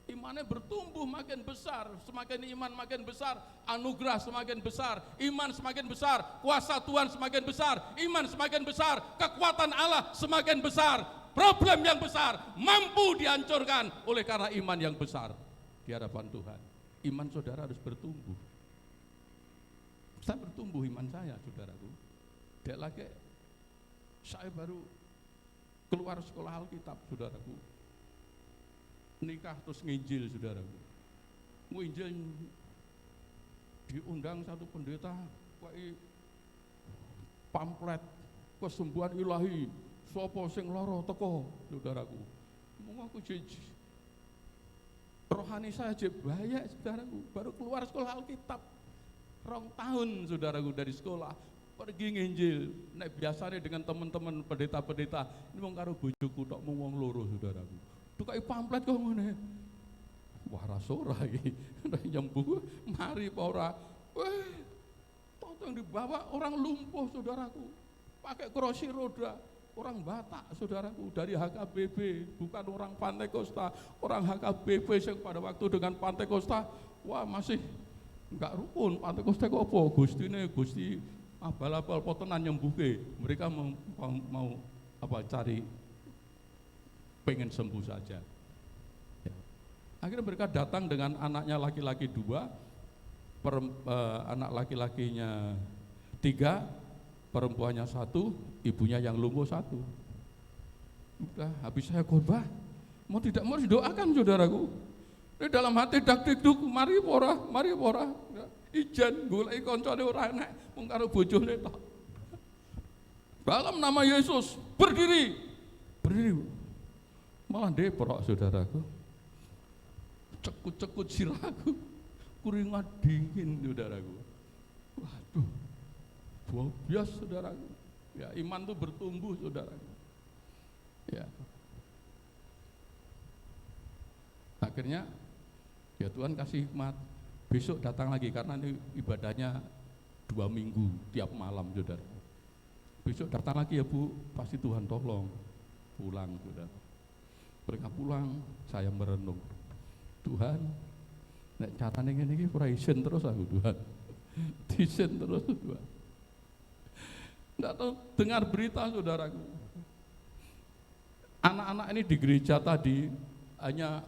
Imannya bertumbuh makin besar, semakin iman makin besar, anugerah semakin besar, iman semakin besar, kuasa Tuhan semakin besar, iman semakin besar, kekuatan Allah semakin besar, problem yang besar mampu dihancurkan oleh karena iman yang besar di hadapan Tuhan. Iman saudara harus bertumbuh. Saya bertumbuh iman saya, saudaraku. Dek lagi saya baru keluar sekolah Alkitab, saudaraku. Nikah terus nginjil, saudaraku. Nginjil diundang satu pendeta pakai pamflet kesembuhan ilahi, sapa sing lara teko, saudaraku. Mung aku rohani saya aja bahaya, saudaraku. Baru keluar sekolah Alkitab 2 tahun, saudaraku, dari sekolah pergi nginjil. Nek biasanya dengan teman-teman pendeta-pendeta, ini mau karo bojoku tok mung wong loro, saudaraku. Tukai pamflet kok ngene. Wah, rasora iki. Nyembuh mari apa ora? Yang dibawa orang lumpuh, saudaraku. Pakai kursi roda, orang Batak, saudaraku, dari HKBP, bukan orang Pantai Kosta. Orang HKBP yang pada waktu dengan Pantai Kosta, wah masih enggak rukun. Pantai Kosta kok apa? Gusti abal-abal potenan nyembuhke. Mereka mau apa cari pengen sembuh saja. Ya. Akhirnya mereka datang dengan anaknya laki-laki 2, anak laki-lakinya 3, perempuannya 1, ibunya yang lumpuh 1. Udah habis saya khotbah, mau tidak mau didoakan, saudaraku. Ini dalam hati dak-dikduk, mari pora. Ya. Ijen goleki koncone ora enak, mung karo bojone tok. Dalam nama Yesus, berdiri. Malah deprok, saudaraku. Cekut-cekut siraku, keringat dingin, saudaraku. Waduh, buah bias, saudaraku. Ya, iman itu bertumbuh, saudaraku. Ya. Akhirnya, ya Tuhan kasih hikmat. Besok datang lagi, karena ini ibadahnya 2 minggu tiap malam, saudara. Besok datang lagi ya Bu, pasti Tuhan tolong. Pulang, saudara. Mereka pulang, saya merenung. Tuhan, nek carane ngene iki ora isin terus aku, Tuhan. Disin terus, Tuhan. Enggak tahu dengar berita, saudaraku. Anak-anak ini di gereja tadi hanya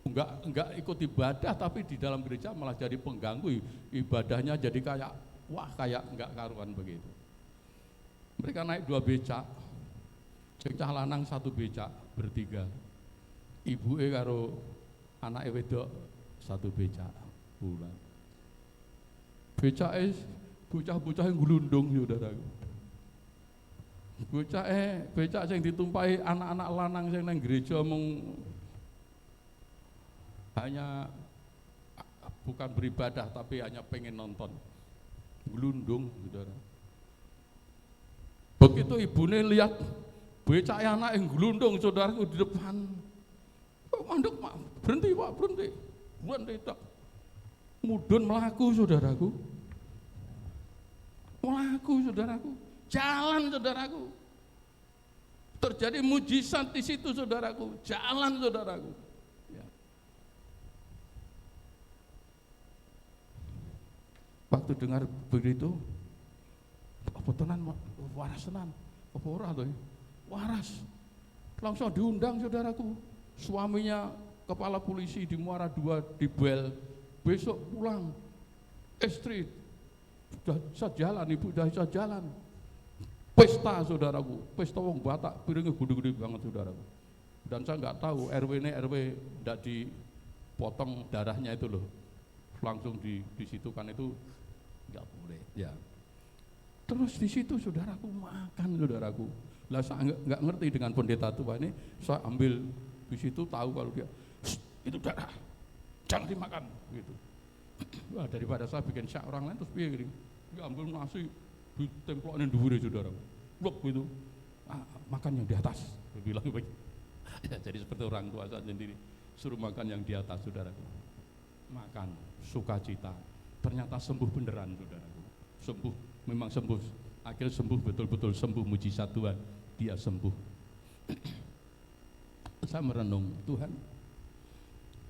enggak ikut ibadah, tapi di dalam gereja malah jadi pengganggu. Ibadahnya jadi kayak enggak karuan begitu. Mereka naik 2 becak, sing cah lanang 1 becak. bertiga. Ibuke karo anake wedok satu becak. Bulan. Becake bocah-bocah yang glundung saudaraku. Becak sing ditumpahi anak-anak lanang sing nang gereja mung hanya bukan beribadah tapi hanya pengen nonton. Glundung saudara. Begitu ibune lihat becak anak yang glundung saudaraku di depan. Mandek, berhenti Pak, berhenti tak. Mudun melaku saudaraku. Jalan saudaraku. Terjadi mujizat di situ saudaraku, jalan saudaraku. Ya. Waktu dengar begitu, apa tenan waras tenan, apa ora to? Waras. Langsung diundang saudaraku. Suaminya kepala polisi di Muara II di Bel. Besok pulang, istri sudah bisa jalan, ibu sudah bisa jalan. Pesta saudaraku, pesta wong Batak, piringnya gede-gede banget saudaraku. Dan saya nggak tahu RW tidak dipotong darahnya itu loh, langsung di situ kan itu nggak boleh. Ya. Terus di situ saudaraku makan saudaraku. Lah saya nggak ngerti dengan pendeta tua ini, saya ambil di situ tahu kalau dia itu darah. Jangan dimakan gitu. Wah, daripada saya bikin syak orang lain terus piye gini. Ya ambil nasi ditemploknya dhuwure saudara. Blok gitu. Makan yang di atas. Dia bilang begitu. Ya, jadi seperti orang tua saya sendiri suruh makan yang di atas saudaraku. Makan sukacita. Ternyata sembuh beneran saudaraku. Sembuh, memang sembuh. Akhirnya sembuh betul-betul sembuh, mujizat Tuhan. Dia sembuh. Saya merenung, Tuhan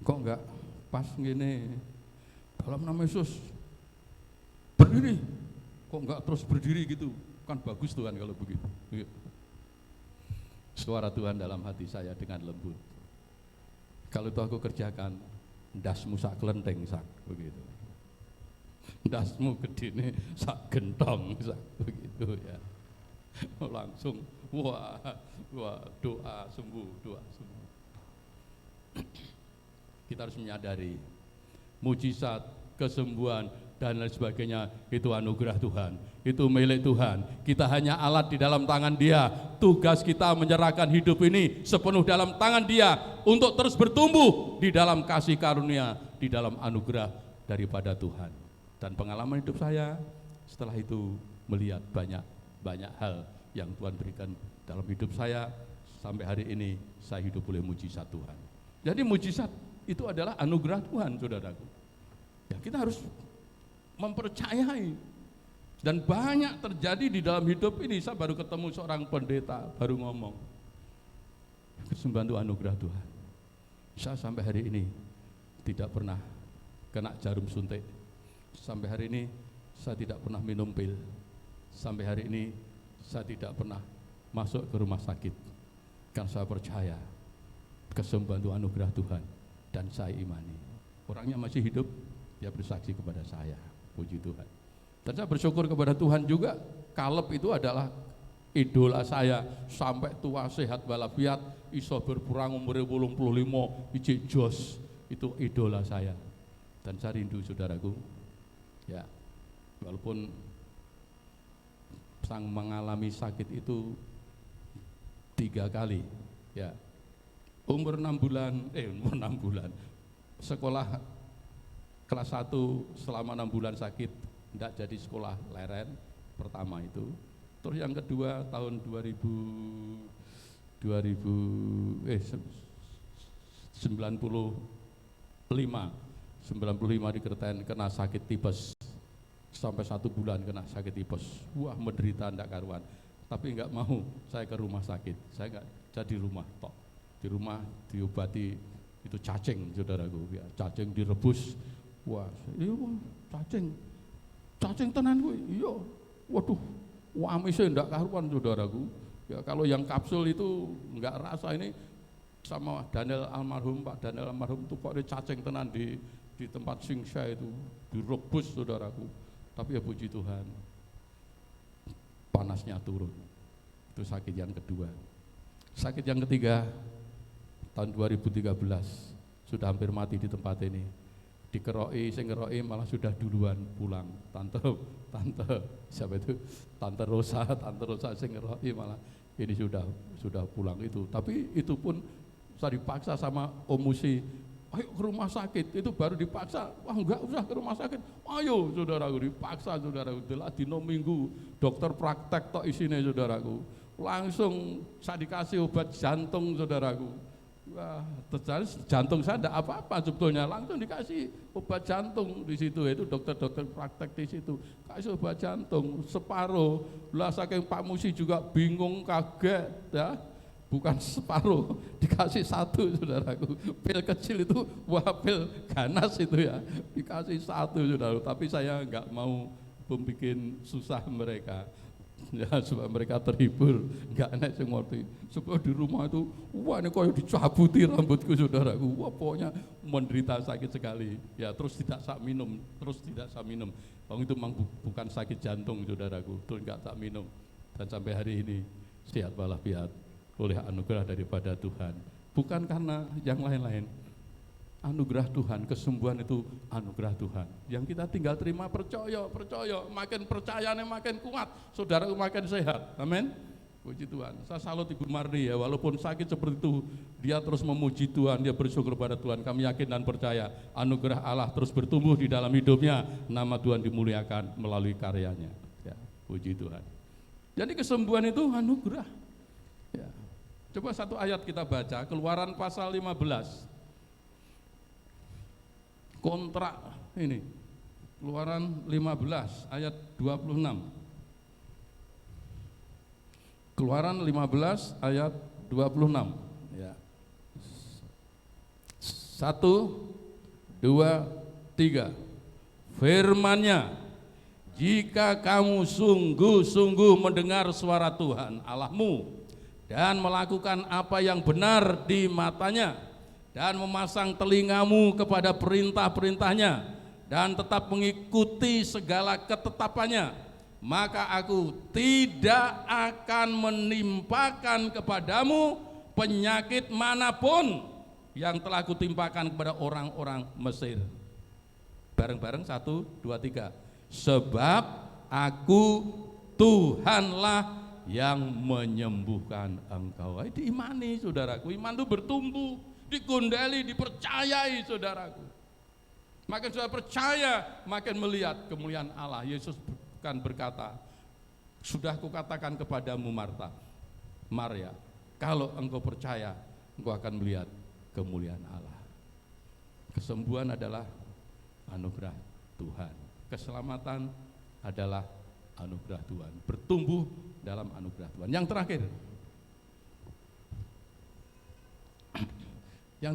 kok enggak pas gini dalam nama Yesus berdiri, kok enggak terus berdiri gitu, kan bagus Tuhan kalau begitu. Suara Tuhan dalam hati saya dengan lembut, kalau itu aku kerjakan ndasmu sak kelenteng sak begitu, ndasmu gedene sak gentong sak begitu ya. Langsung wah doa sembuh. Kita harus menyadari mujizat, kesembuhan dan lain sebagainya itu anugerah Tuhan, itu milik Tuhan. Kita hanya alat di dalam tangan Dia. Tugas kita menyerahkan hidup ini sepenuh dalam tangan Dia untuk terus bertumbuh di dalam kasih karunia, di dalam anugerah daripada Tuhan. Dan pengalaman hidup saya setelah itu melihat banyak hal yang Tuhan berikan dalam hidup saya. Sampai hari ini saya hidup oleh mujizat Tuhan. Jadi mujizat itu adalah anugerah Tuhan saudaraku. Ya, kita harus mempercayai. Dan banyak terjadi di dalam hidup ini. Saya baru ketemu seorang pendeta, baru ngomong kesembuhan itu anugerah Tuhan. Saya sampai hari ini tidak pernah kena jarum suntik. Sampai hari ini saya tidak pernah minum pil. Sampai hari ini saya tidak pernah masuk ke rumah sakit. Karena saya percaya kesembuhan itu anugerah Tuhan dan saya imani. Orangnya masih hidup, dia bersaksi kepada saya. Puji Tuhan. Dan saya bersyukur kepada Tuhan juga, Kaleb itu adalah idola saya sampai tua sehat walafiat, iso berperang umur 85, ijik jos, itu idola saya. Dan saya rindu saudaraku. Ya. Walaupun sang mengalami sakit itu 3 kali, ya. Umur 6 bulan, sekolah kelas 1 selama 6 bulan sakit, tidak jadi sekolah leren pertama itu. Terus yang kedua tahun 95 di Kerten kena sakit tipes, sampai 1 bulan kena sakit tipes. Wah, menderita ndak karuan. Tapi enggak mau saya ke rumah sakit. Saya enggak jadi rumah tok. Di rumah diobati itu cacing saudaraku ya. Cacing direbus. Wah, iya cacing tenan kuwi. Iya. Waduh, amise ndak karuan saudaraku. Ya kalau yang kapsul itu enggak rasa, ini sama Daniel almarhum, Pak Daniel almarhum itu kok ada cacing tenan di tempat singsa itu direbus saudaraku. Tapi ya puji Tuhan, panasnya turun. Itu sakit yang kedua. Sakit yang ketiga tahun 2013, sudah hampir mati di tempat ini. Dikeroi, saya ngeroi malah sudah duluan pulang. Tante siapa itu? Tante Rosa saya ngeroi malah ini sudah pulang itu. Tapi itu pun saya dipaksa sama Om Musi, ayo ke rumah sakit. Itu baru dipaksa, wah enggak usah ke rumah sakit. Ayo saudaraku, dipaksa saudaraku. Delah dino minggu dokter praktek tok isine saudaraku. Langsung saya dikasih obat jantung saudaraku. Wah, terjadi jantung saya enggak apa-apa sebetulnya, langsung dikasih obat jantung di situ. Itu dokter-dokter praktek di situ kasih obat jantung separuh. Lah saking Pak Musi juga bingung, kaget ya. Bukan separuh, dikasih satu saudaraku. Pil kecil itu, wah pil ganas itu ya, dikasih satu saudaraku. Tapi saya enggak mau membuat susah mereka. Ya, supaya mereka terhibur, enggak enak sing ngerti. Supaya di rumah itu, wah ini kok dicabuti rambutku saudaraku. Wah pokoknya menderita sakit sekali. Ya terus tidak sak minum. Bang itu memang bukan sakit jantung saudaraku, terus enggak tak minum. Dan sampai hari ini sehat walafiat oleh anugerah daripada Tuhan. Bukan karena yang lain-lain. Anugerah Tuhan, kesembuhan itu anugerah Tuhan. Yang kita tinggal terima, percaya, makin percayanya makin kuat, saudaraku makin sehat. Amin. Puji Tuhan. Saya salut Ibu Marni ya, walaupun sakit seperti itu, dia terus memuji Tuhan, dia bersyukur kepada Tuhan. Kami yakin dan percaya anugerah Allah terus bertumbuh di dalam hidupnya, nama Tuhan dimuliakan melalui karyanya. Ya, puji Tuhan. Jadi kesembuhan itu anugerah. Ya. Coba satu ayat kita baca, Keluaran pasal 15. Kontrak ini, Keluaran 15 ayat 26. Keluaran 15 ayat 26 ya. 1, 2, 3. Firman-Nya, jika kamu sungguh-sungguh mendengar suara Tuhan Allahmu dan melakukan apa yang benar di matanya, dan memasang telingamu kepada perintah-perintahnya dan tetap mengikuti segala ketetapannya, maka aku tidak akan menimpakan kepadamu penyakit manapun yang telah kutimpakan kepada orang-orang Mesir. Bareng-bareng 1, 2, 3. Sebab aku Tuhanlah yang menyembuhkan engkau. Diimani saudaraku, iman itu bertumbuh, digondeli, dipercayai saudaraku. Makin sudah percaya, makin melihat kemuliaan Allah. Yesus kan berkata, sudah kukatakan kepadamu Maria, kalau engkau percaya, engkau akan melihat kemuliaan Allah. Kesembuhan adalah anugerah Tuhan. Keselamatan adalah anugerah Tuhan. Bertumbuh dalam anugerah Tuhan. Yang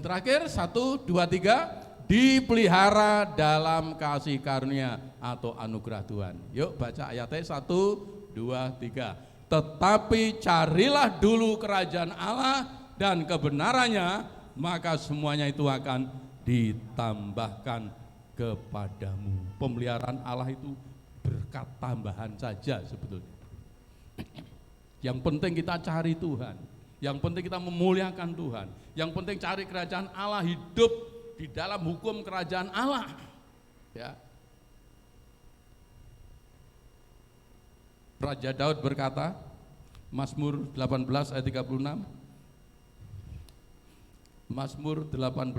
terakhir 1, 2, 3, dipelihara dalam kasih karunia atau anugerah Tuhan. Yuk baca ayatnya 1, 2, 3. Tetapi carilah dulu kerajaan Allah dan kebenarannya, maka semuanya itu akan ditambahkan kepadamu. Pemeliharaan Allah itu berkat tambahan saja sebetulnya. Yang penting kita cari Tuhan, yang penting kita memuliakan Tuhan, yang penting cari kerajaan Allah, hidup di dalam hukum kerajaan Allah. Ya. Raja Daud berkata, Mazmur 18 ayat 36. Mazmur 18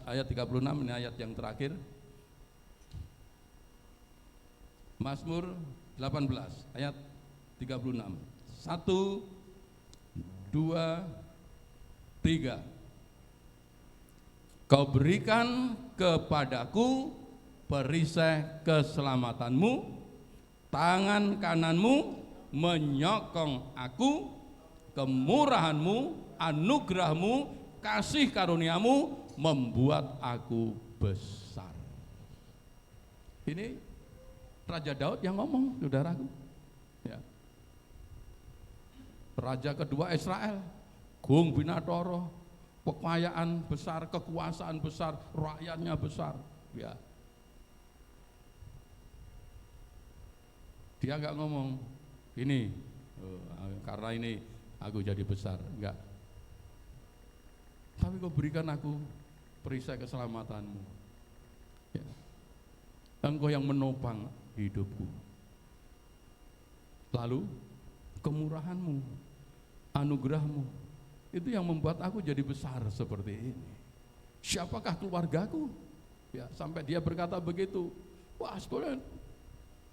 ayat 36, ini ayat yang terakhir. Mazmur 18 ayat 36. 1, 2, 3. Kau berikan kepadaku perisai keselamatanmu, tangan kananmu menyokong aku, kemurahanmu, anugerahmu, kasih karuniamu membuat aku besar. Ini Raja Daud yang ngomong, saudaraku. Ya. Raja kedua Israel, Gung Binatoro, kekayaan besar, kekuasaan besar, rakyatnya besar. Ya. Dia enggak ngomong, ini karena ini aku jadi besar, enggak. Tapi kau berikan aku perisai keselamatanmu. Ya. Engkau yang menopang hidupku. Lalu kemurahanmu, anugerahmu, itu yang membuat aku jadi besar seperti ini. Siapakah keluargaku? Ya, sampai dia berkata begitu. Wah, sebenarnya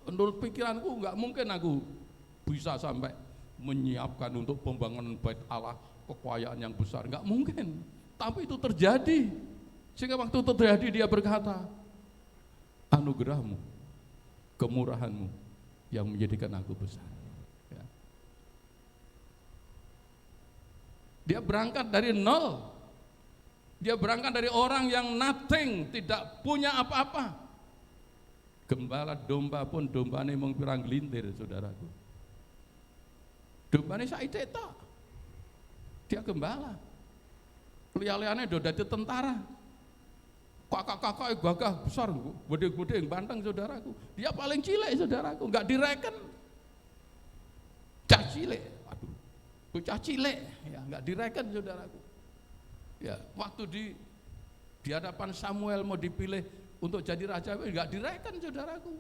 menurut pikiranku nggak mungkin aku bisa sampai menyiapkan untuk pembangunan bait Allah, kekayaan yang besar, nggak mungkin. Tapi itu terjadi. Sehingga waktu itu terjadi dia berkata, anugerahmu, kemurahanmu yang menjadikan aku besar. Ya. Dia berangkat dari nol. Dia berangkat dari orang yang nothing, tidak punya apa-apa. Gembala domba pun dombane mung pirang gelintir, saudaraku. Dombane saithik tok. Dia gembala. Liya-liyane do dadi tentara. Kakak-kakak gagah besar, gede-gede yang banteng, saudaraku. Dia paling cilik, saudaraku, enggak direken. Cah cilik, aduh. Bocah cilik, ya enggak direken, saudaraku. Ya, waktu di hadapan Samuel mau dipilih untuk jadi raja, enggak direken, saudaraku.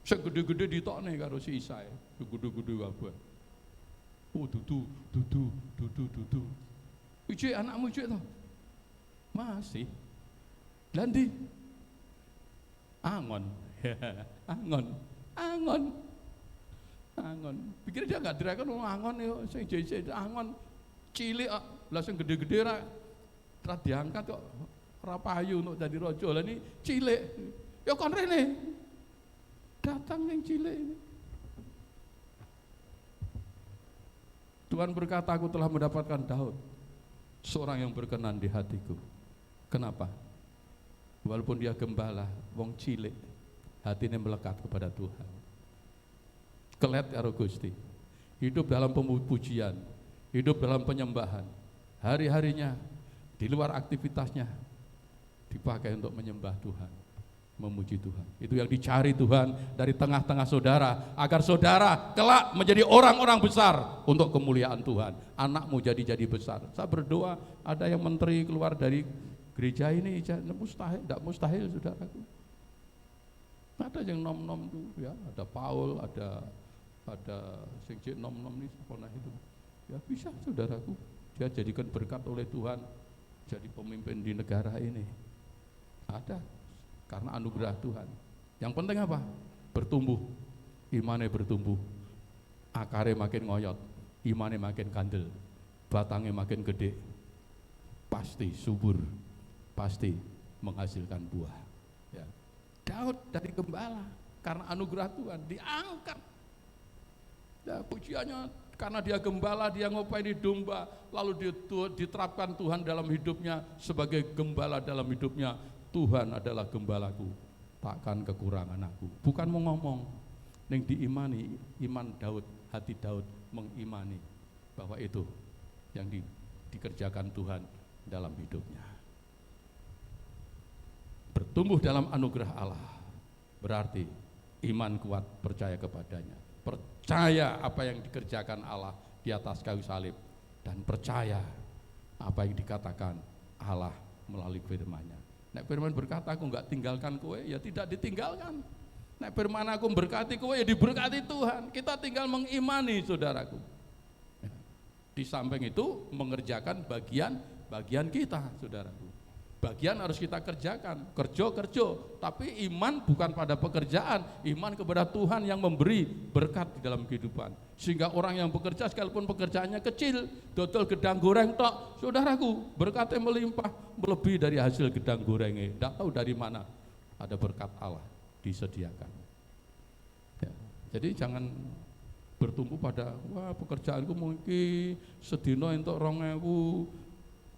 Segede-gede ditokne karo si Isai, gede-gede kabeh. Oh, dudu. Ijik anakmu ijik to? Masih. Landi. Angon. Angon. Pikir dia enggak direken angon yo sing jejek angon cilik kok. Lah sing gede-gede ra diangkat kok ora payu untuk jadi raja. Lah ini cilik. Ya kon rene. Datang yang cilik ini. Tuhan berkata, aku telah mendapatkan Daud, seorang yang berkenan di hatiku. Kenapa? Walaupun dia gembala, wong cilik, hatinya melekat kepada Tuhan. Kelet karo Gusti. Hidup dalam pujian, hidup dalam penyembahan. Hari-harinya di luar aktivitasnya dipakai untuk menyembah Tuhan, memuji Tuhan. Itu yang dicari Tuhan dari tengah-tengah saudara, agar saudara kelak menjadi orang-orang besar untuk kemuliaan Tuhan. Anakmu jadi besar. Saya berdoa ada yang menteri keluar dari gereja ini, mustahil, tidak mustahil, saudaraku. Ada yang nom-nom tuh, ya, ada Paul, ada sing nom-nom nih, pernah itu. Ya bisa, saudaraku. Dia jadikan berkat oleh Tuhan, jadi pemimpin di negara ini. Ada, karena anugerah Tuhan. Yang penting apa? Bertumbuh, imannya bertumbuh, akarnya makin ngoyot, imannya makin kandel, batangnya makin gede, pasti subur, pasti menghasilkan buah. Ya. Daud dari gembala, karena anugerah Tuhan diangkat. Ya, pujiannya karena dia gembala, dia ngopaini domba, lalu diterapkan Tuhan dalam hidupnya sebagai gembala dalam hidupnya. Tuhan adalah gembalaku, takkan kekurangan aku. Bukan mau ngomong, yang diimani, iman Daud, hati Daud mengimani bahwa itu yang dikerjakan Tuhan dalam hidupnya. Bertumbuh dalam anugerah Allah berarti iman kuat, percaya kepadanya, percaya apa yang dikerjakan Allah di atas kayu salib, dan percaya apa yang dikatakan Allah melalui firman-Nya. Nek firman berkata aku enggak tinggalkan kowe, ya tidak ditinggalkan. Nek firman aku berkati kowe, ya diberkati Tuhan. Kita tinggal mengimani, saudaraku. Di samping itu mengerjakan bagian kita, saudaraku. Bagian harus kita kerjakan, kerja, tapi iman bukan pada pekerjaan, iman kepada Tuhan yang memberi berkat di dalam kehidupan. Sehingga orang yang bekerja sekalipun pekerjaannya kecil, dodol gedang goreng tok, saudaraku, berkatnya melimpah, melebihi dari hasil gedang gorengnya. Tidak tahu dari mana ada berkat Allah disediakan. Ya, jadi jangan bertumbuh pada wah pekerjaanku mungkin sedina entuk 2.000,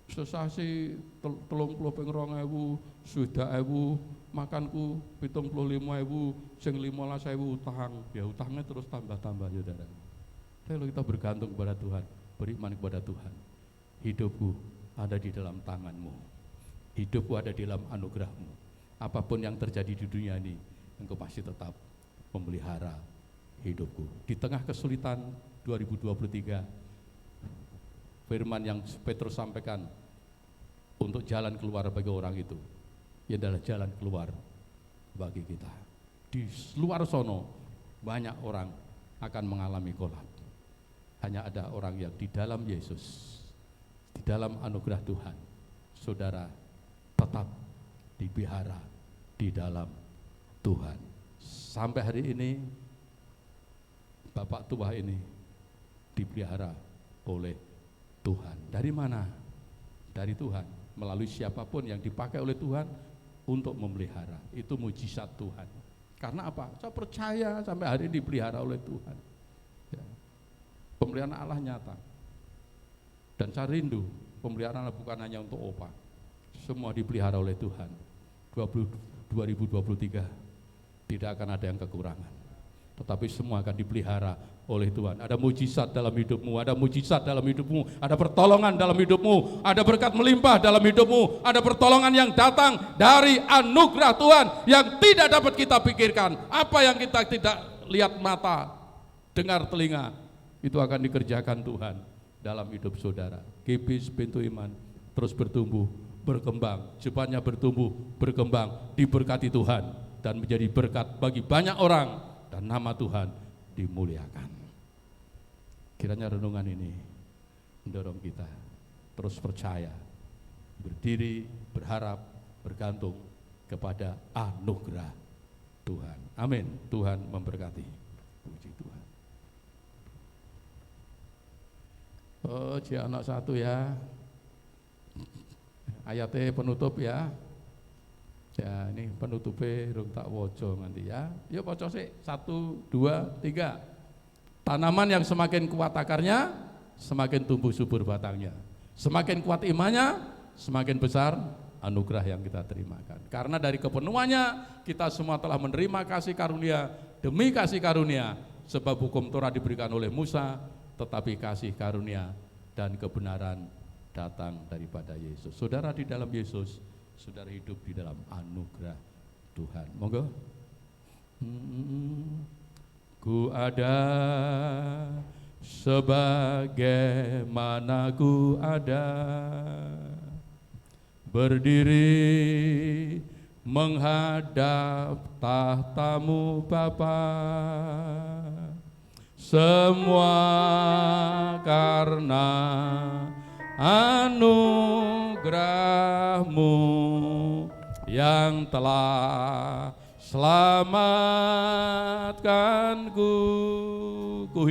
sesasi 30 ping 2.000, 20.000, makanku 75.000, sing 15.000 utang. Ya utangnya terus tambah-tambah, saudara. Kalau kita bergantung kepada Tuhan, beriman kepada Tuhan, hidupku ada di dalam tanganmu, hidupku ada di dalam anugerahmu. Apapun yang terjadi di dunia ini, engkau pasti tetap memelihara hidupku. Di tengah kesulitan 2023, firman yang Petrus sampaikan untuk jalan keluar bagi orang itu. Ia adalah jalan keluar bagi kita. Di luar sono banyak orang akan mengalami kolap. Hanya ada orang yang di dalam Yesus, di dalam anugerah Tuhan, saudara tetap dipelihara di dalam Tuhan. Sampai hari ini Bapak tua ini dipelihara oleh Tuhan. Dari mana? Dari Tuhan, melalui siapapun yang dipakai oleh Tuhan untuk memelihara. Itu mujizat Tuhan. Karena apa? Saya percaya sampai hari ini dipelihara oleh Tuhan. Ya. Pemeliharaan Allah nyata. Dan saya rindu pemeliharaan Allah bukan hanya untuk Opa. Semua dipelihara oleh Tuhan. 2023 tidak akan ada yang kekurangan. Tetapi semua akan dipelihara oleh Tuhan. Ada mujizat dalam hidupmu, ada mujizat dalam hidupmu, ada pertolongan dalam hidupmu, ada berkat melimpah dalam hidupmu, ada pertolongan yang datang dari anugerah Tuhan yang tidak dapat kita pikirkan. Apa yang kita tidak lihat mata, dengar telinga, itu akan dikerjakan Tuhan dalam hidup saudara. Kipis pintu iman terus bertumbuh, berkembang, cepatnya bertumbuh, berkembang, diberkati Tuhan dan menjadi berkat bagi banyak orang dan nama Tuhan dimuliakan. Kiranya renungan ini mendorong kita terus percaya, berdiri, berharap, bergantung kepada anugerah Tuhan. Amin. Tuhan memberkati. Puji Tuhan. Oh, anak satu ya. Ayatnya penutup ya. Ya, ini penutupnya rung tak wojo nanti ya. Yuk wojo sih, 1, 2, 3. Tanaman yang semakin kuat akarnya, semakin tumbuh subur batangnya. Semakin kuat imannya, semakin besar anugerah yang kita terimakan. Karena dari kepenuhannya, kita semua telah menerima kasih karunia demi kasih karunia. Sebab hukum Torah diberikan oleh Musa, tetapi kasih karunia dan kebenaran datang daripada Yesus. Saudara di dalam Yesus, saudara hidup di dalam anugerah Tuhan. Monggo. Ku ada sebagaimana ku ada, berdiri menghadap tahtamu Bapa, semua karena anugerah-Mu yang telah selamatkanku. Ku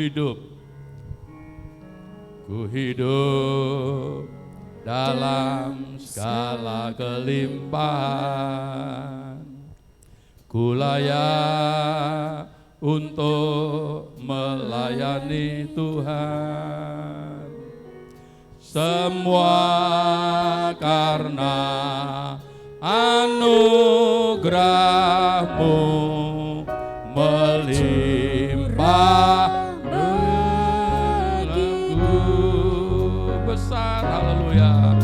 hidup dalam segala kelimpahan, ku layak untuk melayani Tuhan. Semua karena anugerah-Mu melimpah bagiku. Besar, haleluya,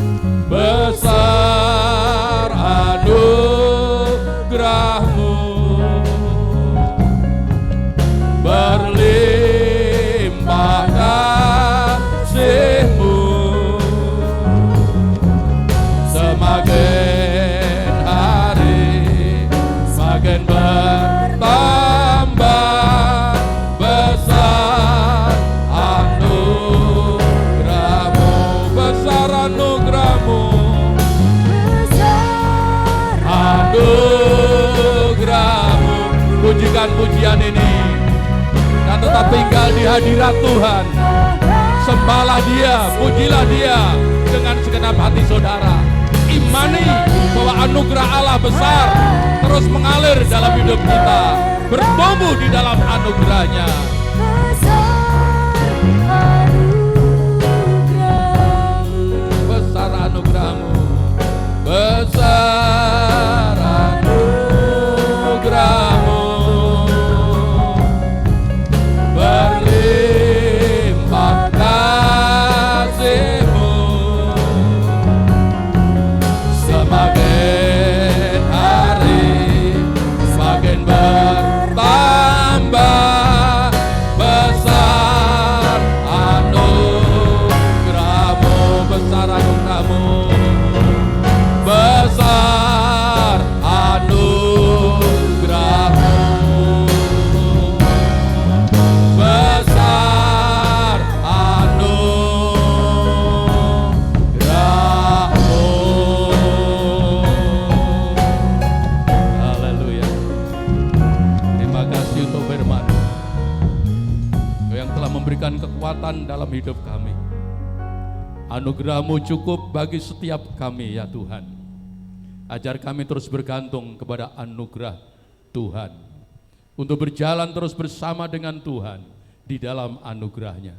besar anugerah-Mu, berlimpah kasih-Mu, semakin semakin bertambah besar anugerah-Mu, besar anugerah-Mu, besar anugerah-Mu. Pujikan pujian ini dan tetap tinggal di hadirat Tuhan. Sembahlah Dia, pujilah Dia dengan segenap hati saudara. Imani bahwa anugerah Allah besar terus mengalir dalam hidup kita, bertumbuh di dalam anugerah-Nya. Besar anugerah-Mu, besar anugerah-Mu, berlimpah kasih-Mu, semakin hari semakin bertambah kekuatan dalam hidup kami. Anugerah-Mu cukup bagi setiap kami ya Tuhan. Ajar kami terus bergantung kepada anugerah Tuhan, untuk berjalan terus bersama dengan Tuhan di dalam anugerah-Nya,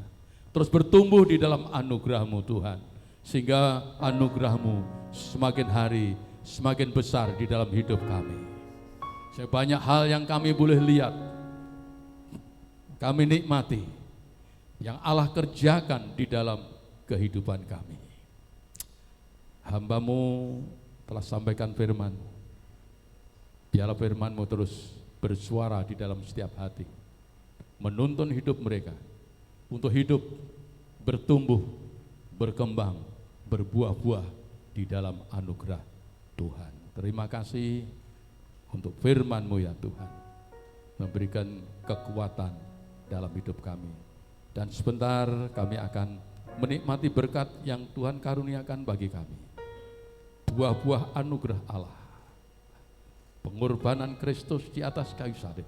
terus bertumbuh di dalam anugerah-Mu Tuhan, sehingga anugerah-Mu semakin hari semakin besar di dalam hidup kami. Sebanyak hal yang kami boleh lihat, kami nikmati, yang Allah kerjakan di dalam kehidupan kami. Hamba-Mu telah sampaikan firman, biarlah firman-Mu terus bersuara di dalam setiap hati, menuntun hidup mereka untuk hidup, bertumbuh, berkembang, berbuah-buah di dalam anugerah Tuhan. Terima kasih untuk firman-Mu ya Tuhan, memberikan kekuatan dalam hidup kami. Dan sebentar kami akan menikmati berkat yang Tuhan karuniakan bagi kami. Buah-buah anugerah Allah, pengorbanan Kristus di atas kayu salib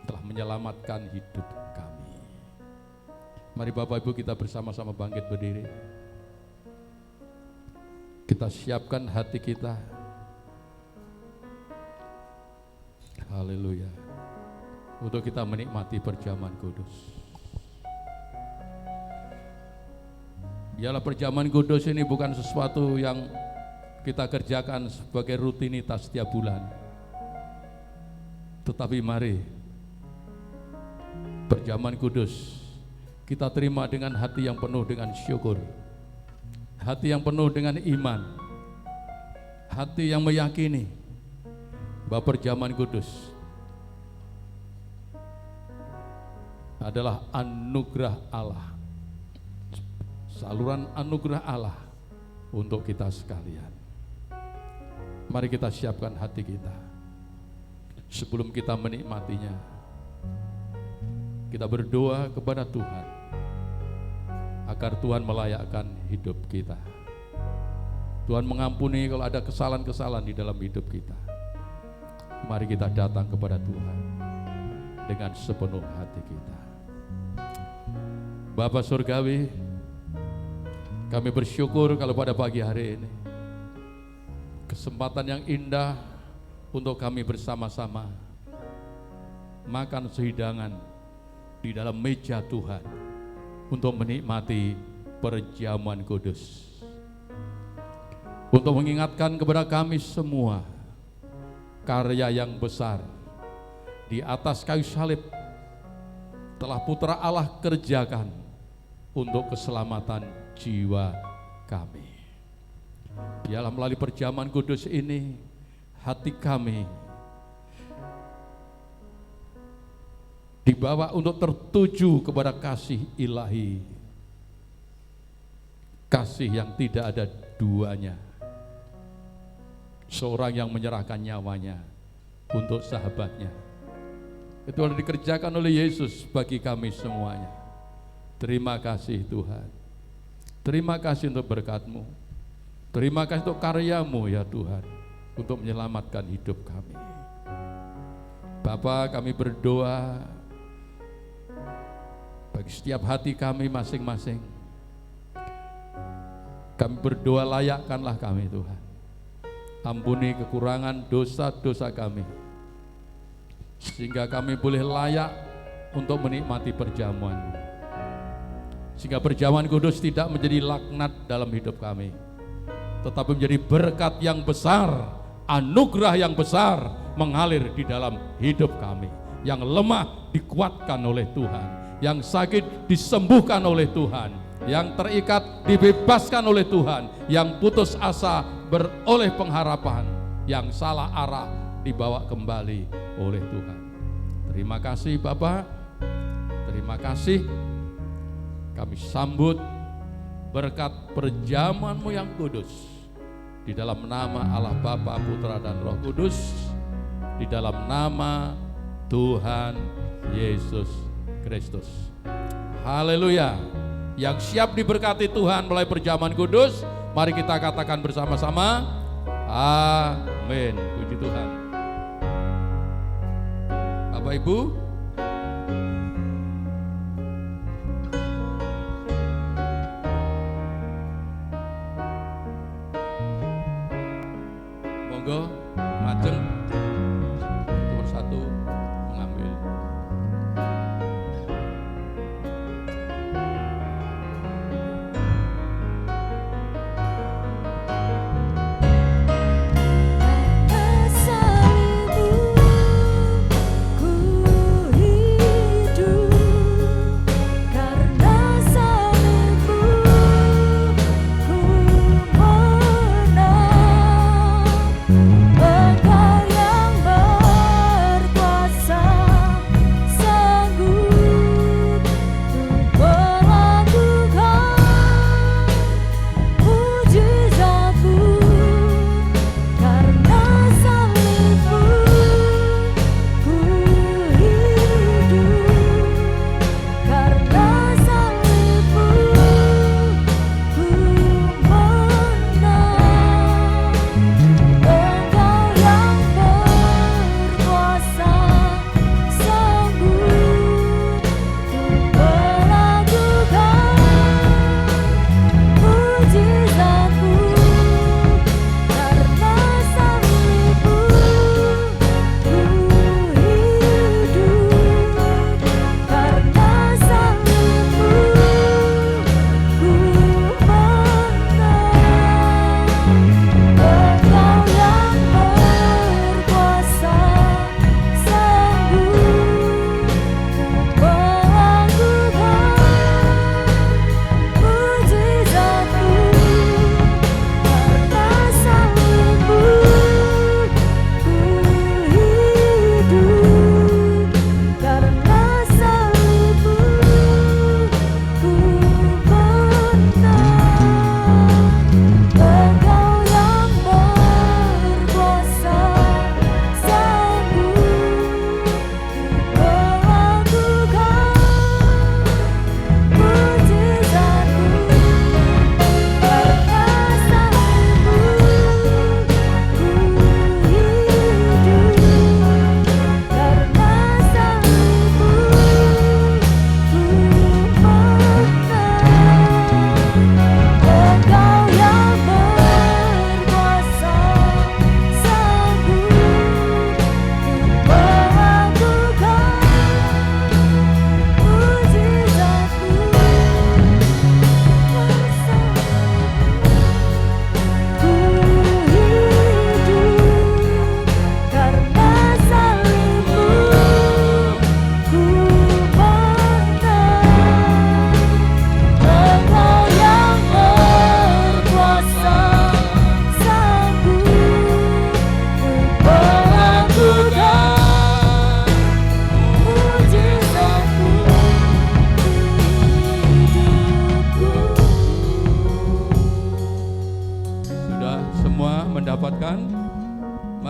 telah menyelamatkan hidup kami. Mari Bapak Ibu kita bersama-sama bangkit berdiri. Kita siapkan hati kita. Haleluya. Untuk kita menikmati perjamuan kudus. Biarlah perjamuan kudus ini bukan sesuatu yang kita kerjakan sebagai rutinitas setiap bulan. Tetapi mari perjamuan kudus kita terima dengan hati yang penuh dengan syukur, hati yang penuh dengan iman, hati yang meyakini bahwa perjamuan kudus adalah anugerah Allah, saluran anugerah Allah untuk kita sekalian. Mari kita siapkan hati kita. Sebelum kita menikmatinya, kita berdoa kepada Tuhan agar Tuhan melayakkan hidup kita. Tuhan mengampuni kalau ada kesalahan-kesalahan di dalam hidup kita. Mari kita datang kepada Tuhan dengan sepenuh hati kita. Bapa Surgawi, kami bersyukur kalau pada pagi hari ini kesempatan yang indah untuk kami bersama-sama makan sehidangan di dalam meja Tuhan untuk menikmati perjamuan kudus, untuk mengingatkan kepada kami semua karya yang besar di atas kayu salib telah Putra Allah kerjakan untuk keselamatan jiwa kami. Biarlah melalui perjamuan kudus ini hati kami dibawa untuk tertuju kepada kasih ilahi, kasih yang tidak ada duanya, seorang yang menyerahkan nyawanya untuk sahabatnya. Itu telah dikerjakan oleh Yesus bagi kami semuanya. Terima kasih Tuhan, terima kasih untuk berkat-Mu, terima kasih untuk karya-Mu ya Tuhan, untuk menyelamatkan hidup kami. Bapa, kami berdoa bagi setiap hati kami masing-masing. Kami berdoa, layakkanlah kami Tuhan, ampuni kekurangan dosa-dosa kami, sehingga kami boleh layak untuk menikmati perjamuan-Mu, sehingga perjamuan kudus tidak menjadi laknat dalam hidup kami, tetapi menjadi berkat yang besar, anugerah yang besar mengalir di dalam hidup kami. Yang lemah dikuatkan oleh Tuhan, yang sakit disembuhkan oleh Tuhan, yang terikat dibebaskan oleh Tuhan, yang putus asa beroleh pengharapan, yang salah arah dibawa kembali oleh Tuhan. Terima kasih Bapak, terima kasih. Kami sambut berkat perjamuan-Mu yang kudus di dalam nama Allah Bapa, Putra dan Roh Kudus, di dalam nama Tuhan Yesus Kristus. Haleluya. Yang siap diberkati Tuhan melalui perjamuan kudus, mari kita katakan bersama-sama, amin. Puji Tuhan. Bapak Ibu, Monggo majeng satu persatu mengambil.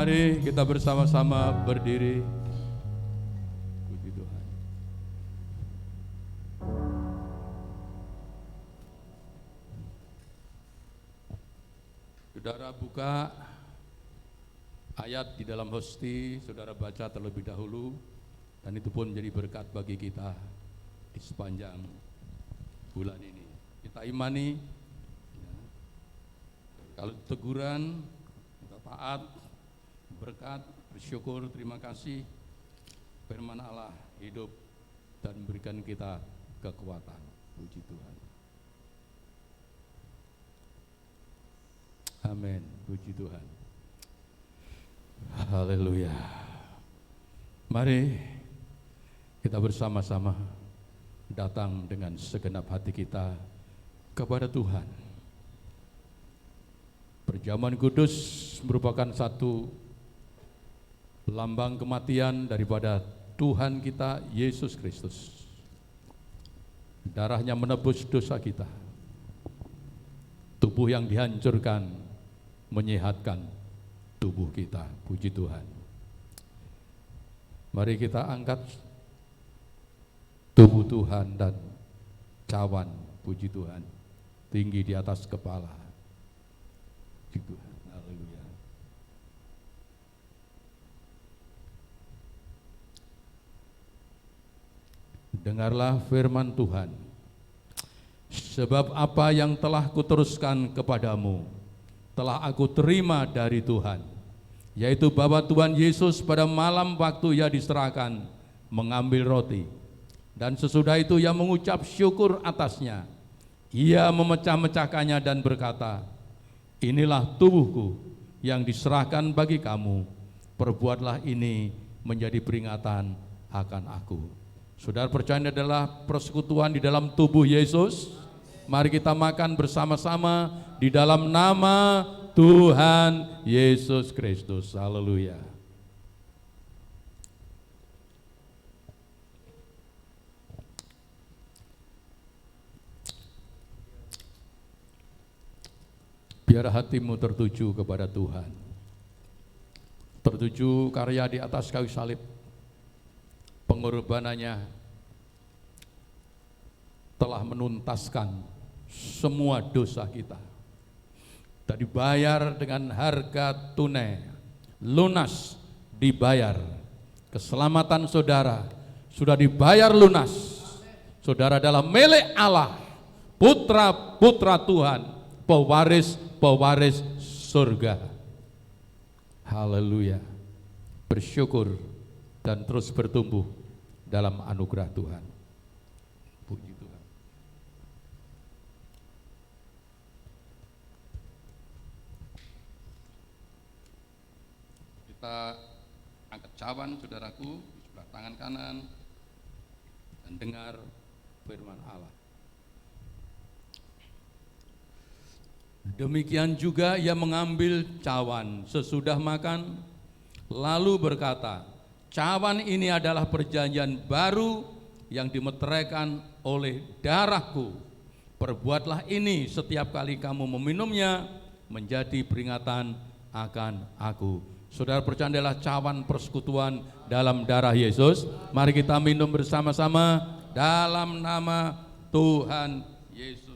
Mari kita bersama-sama berdiri. Puji Tuhan. Saudara buka ayat di dalam hosti, saudara baca terlebih dahulu, dan itu pun menjadi berkat bagi kita di sepanjang bulan ini. Kita imani, ya, kalau teguran, kita taat, berkat, bersyukur, terima kasih, firman Allah hidup dan berikan kita kekuatan. Puji Tuhan. Amin. Puji Tuhan. Haleluya. Mari kita bersama-sama datang dengan segenap hati kita kepada Tuhan. Perjamuan kudus merupakan satu lambang kematian daripada Tuhan kita Yesus Kristus. Darahnya menebus dosa kita. Tubuh yang dihancurkan menyehatkan tubuh kita. Puji Tuhan. Mari kita angkat tubuh Tuhan dan cawan, puji Tuhan, tinggi di atas kepala. Puji Tuhan. Haleluya. Dengarlah firman Tuhan. Sebab apa yang telah kuteruskan kepadamu telah aku terima dari Tuhan, yaitu bahwa Tuhan Yesus pada malam waktu ia diserahkan mengambil roti, dan sesudah itu ia mengucap syukur atasnya. Ia memecah-mecahkannya dan berkata, inilah tubuhku yang diserahkan bagi kamu, perbuatlah ini menjadi peringatan akan aku. Saudara percaya ini adalah persekutuan di dalam tubuh Yesus. Mari kita makan bersama-sama di dalam nama Tuhan Yesus Kristus. Haleluya. Biar hatimu tertuju kepada Tuhan, tertuju karya di atas kayu salib, pengorbanannya telah menuntaskan semua dosa kita, dan dibayar dengan harga tunai, lunas dibayar. Keselamatan saudara sudah dibayar lunas. Saudara adalah milik Allah, putra-putra Tuhan, pewaris surga. Haleluya. Bersyukur dan terus bertumbuh dalam anugerah Tuhan. Puji Tuhan. Kita angkat cawan saudaraku di sebelah tangan kanan dan dengar firman Allah. Demikian juga ia mengambil cawan sesudah makan, lalu berkata, cawan ini adalah perjanjian baru yang dimeteraikan oleh darahku. Perbuatlah ini setiap kali kamu meminumnya menjadi peringatan akan aku. Saudara percaya adalah cawan persekutuan dalam darah Yesus. Mari kita minum bersama-sama dalam nama Tuhan Yesus.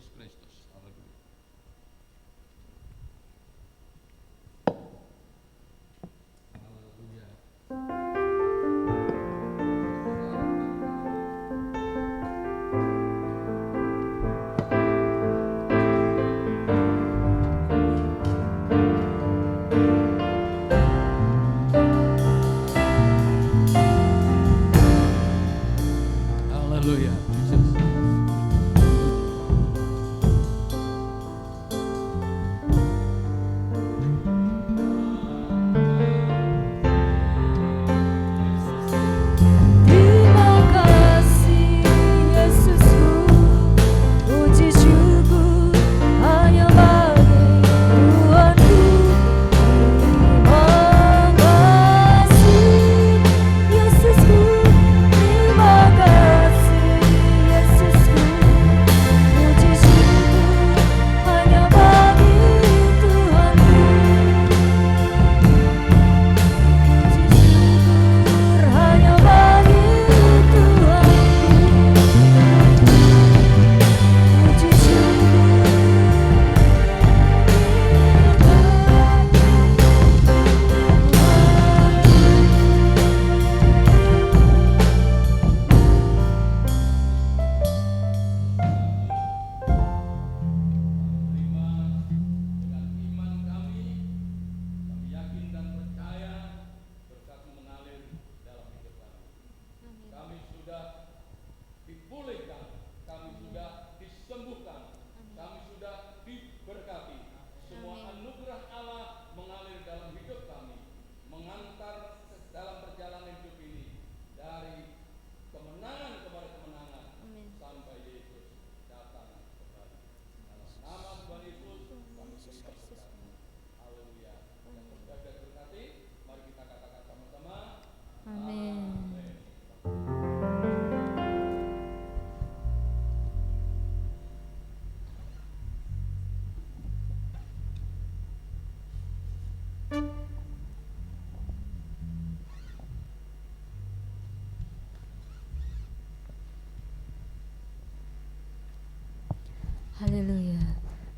Haleluya.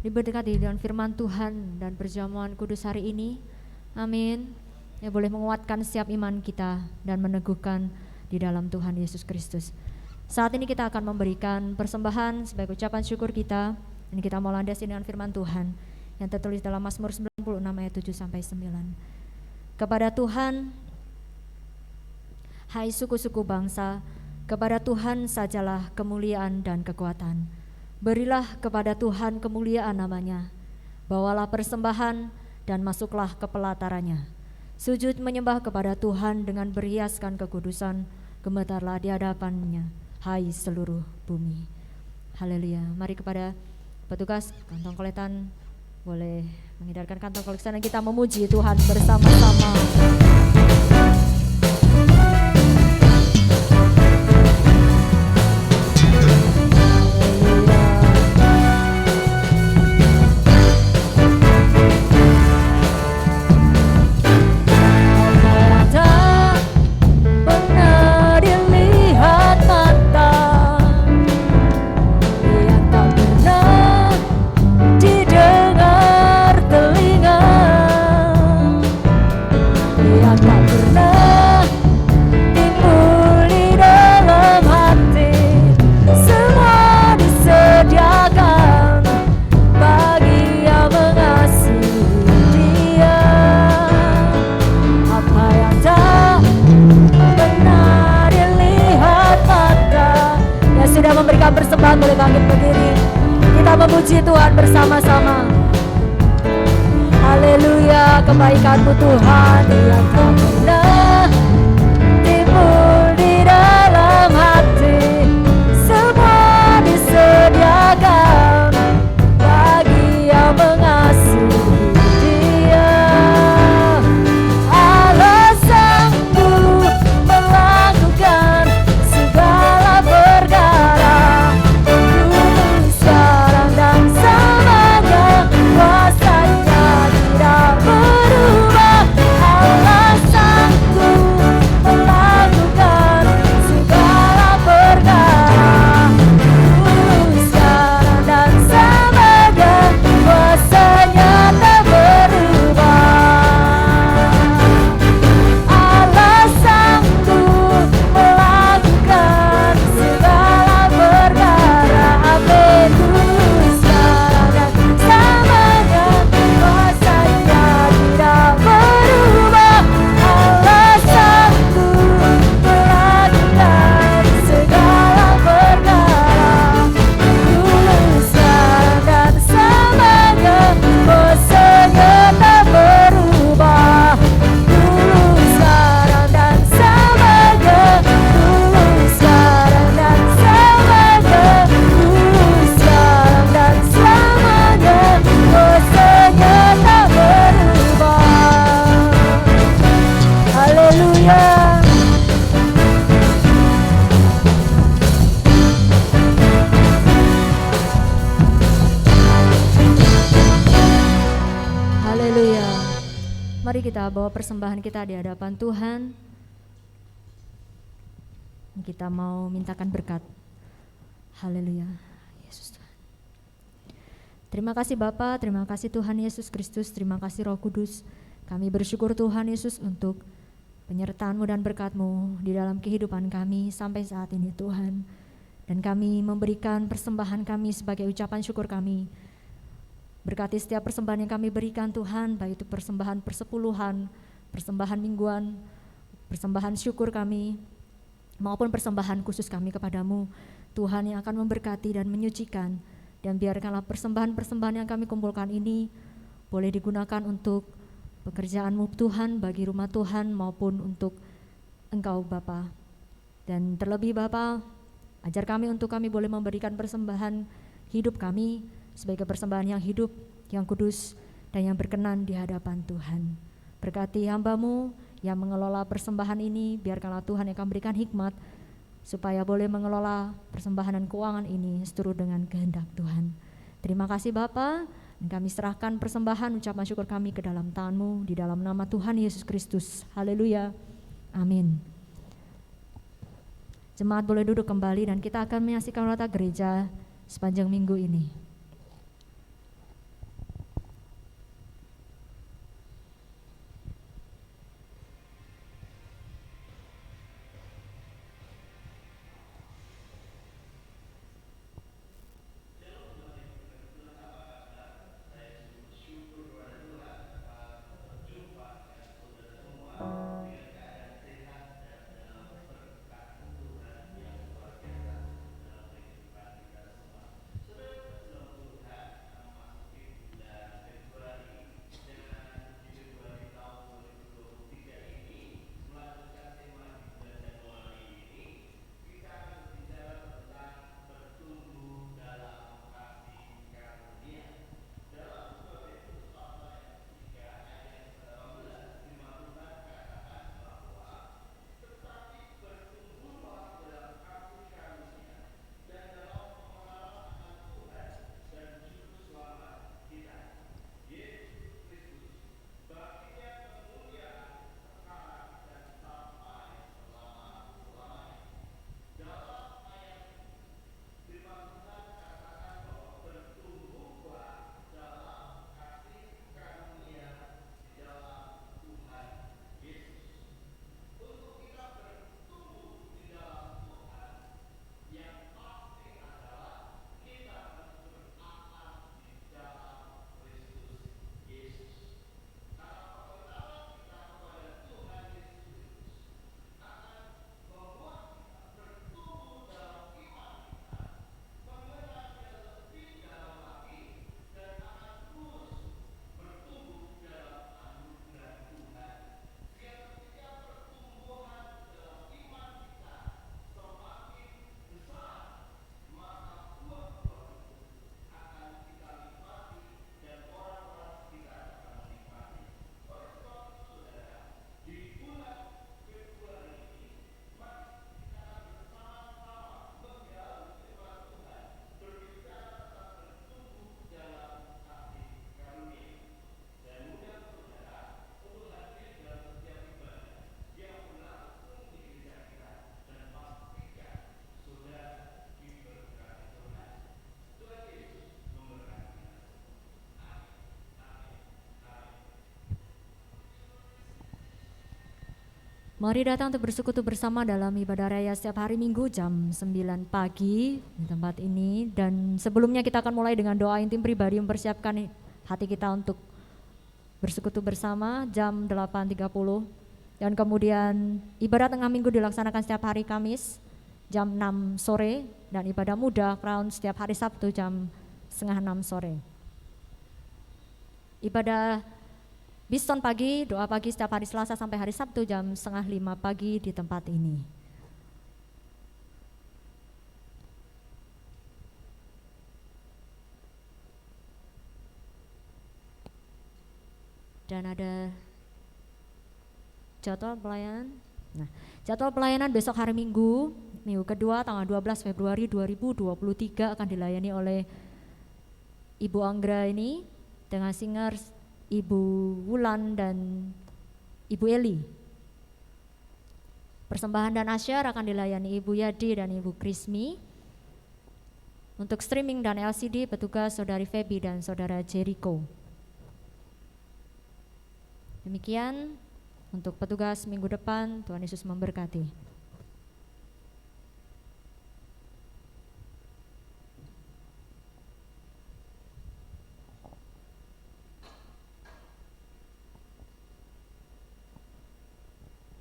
Diberkati dengan firman Tuhan dan perjamuan kudus hari ini. Amin. Ya, boleh menguatkan setiap iman kita dan meneguhkan di dalam Tuhan Yesus Kristus. Saat ini kita akan memberikan persembahan sebagai ucapan syukur kita. Ini kita mau landasi dengan firman Tuhan yang tertulis dalam Mazmur 96 ayat 7 sampai 9. Kepada Tuhan, hai suku-suku bangsa, kepada Tuhan sajalah kemuliaan dan kekuatan. Berilah kepada Tuhan kemuliaan namanya. Bawalah persembahan dan masuklah ke pelatarannya. Sujud menyembah kepada Tuhan dengan berhiaskan kekudusan. Gemetarlah di hadapannya, hai seluruh bumi. Haleluya. Mari kepada petugas kantong koletan boleh mengedarkan kantong koletan dan kita memuji Tuhan bersama-sama. Persembahan boleh bangkit berdiri. Kita memuji Tuhan bersama-sama. Haleluya, kebaikan-Mu Tuhan yang tak pernah timbul di dalam hati. Semua disediakan bagi yang mengasihi Dia. Allah sanggup melakukan segala perkara. Mari kita bawa persembahan kita di hadapan Tuhan. Kita mau mintakan berkat. Haleluya. Yesus Tuhan. Terima kasih Bapa, terima kasih Tuhan Yesus Kristus, terima kasih Roh Kudus. Kami bersyukur Tuhan Yesus untuk penyertaan-Mu dan berkat-Mu di dalam kehidupan kami sampai saat ini Tuhan. Dan kami memberikan persembahan kami sebagai ucapan syukur kami. Berkati setiap persembahan yang kami berikan Tuhan, baik itu persembahan persepuluhan, persembahan mingguan, persembahan syukur kami, maupun persembahan khusus kami kepadamu, Tuhan yang akan memberkati dan menyucikan. Dan biarkanlah persembahan-persembahan yang kami kumpulkan ini boleh digunakan untuk pekerjaan-Mu Tuhan, bagi rumah Tuhan maupun untuk Engkau Bapa. Dan terlebih Bapa, ajar kami untuk kami boleh memberikan persembahan hidup kami sebagai persembahan yang hidup, yang kudus, dan yang berkenan di hadapan Tuhan. Berkati hamba-Mu yang mengelola persembahan ini, biarkanlah Tuhan yang akan berikan hikmat, supaya boleh mengelola persembahan dan keuangan ini seturut dengan kehendak Tuhan. Terima kasih Bapa, dan kami serahkan persembahan ucapan syukur kami ke dalam tangan-Mu, di dalam nama Tuhan Yesus Kristus. Haleluya, amin. Jemaat boleh duduk kembali dan kita akan menyaksikan rota gereja sepanjang minggu ini. Mari datang untuk bersekutu bersama dalam ibadah raya setiap hari Minggu jam 9 pagi di tempat ini. Dan sebelumnya kita akan mulai dengan doa intim pribadi mempersiapkan hati kita untuk bersekutu bersama jam 8.30. Dan kemudian ibadah tengah minggu dilaksanakan setiap hari Kamis jam 6 sore. Dan ibadah muda Crown setiap hari Sabtu jam 5:30 sore. Ibadah Biston pagi, doa pagi setiap hari Selasa sampai hari Sabtu jam 4:30 pagi di tempat ini. Dan ada jadwal pelayanan. Nah, jadwal pelayanan besok hari Minggu, minggu kedua tanggal 12 Februari 2023 akan dilayani oleh Ibu Anggra ini dengan singers Ibu Wulan dan Ibu Eli. Persembahan dan asyar akan dilayani Ibu Yadi dan Ibu Krismi. Untuk streaming dan LCD petugas Saudari Feby dan Saudara Jericho. Demikian untuk petugas minggu depan. Tuhan Yesus memberkati.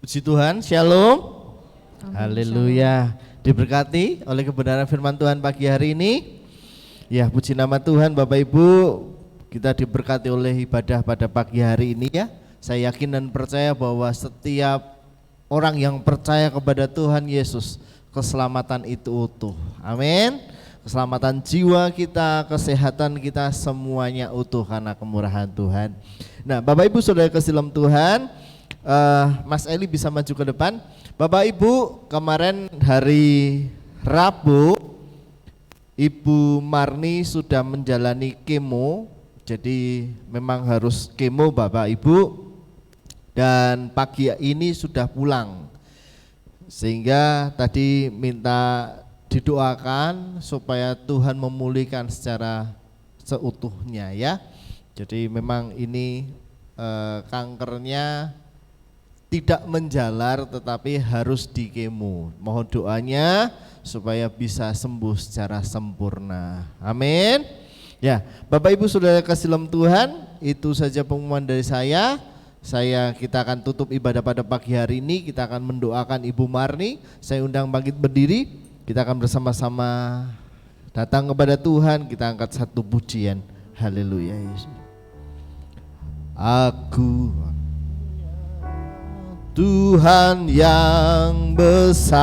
Puji Tuhan, shalom. Amin, Haleluya. Diberkati oleh kebenaran firman Tuhan pagi hari ini. Ya, puji nama Tuhan Bapak Ibu, kita diberkati oleh ibadah pada pagi hari ini ya. Saya yakin dan percaya bahwa setiap orang yang percaya kepada Tuhan Yesus, keselamatan itu utuh. Amin. Keselamatan jiwa kita, kesehatan kita semuanya utuh karena kemurahan Tuhan. Nah, Bapak Ibu Saudara kasih dalam Tuhan, Mas Eli bisa maju ke depan. Bapak Ibu, kemarin hari Rabu Ibu Marni sudah menjalani kemo. Jadi memang harus kemo Bapak Ibu. Dan pagi ini sudah pulang. Sehingga tadi minta didoakan supaya Tuhan memulihkan secara seutuhnya ya. Jadi memang ini kankernya tidak menjalar tetapi harus dikemo. Mohon doanya supaya bisa sembuh secara sempurna. Amin. Ya, Bapak Ibu Saudara kasih dalam Tuhan, itu saja pengumuman dari saya. Kita akan tutup ibadah pada pagi hari ini. Kita akan mendoakan Ibu Marni. Saya undang bangkit berdiri. Kita akan bersama-sama datang kepada Tuhan. Kita angkat satu pujian. Haleluya Yesus. Aku Tuhan yang besar,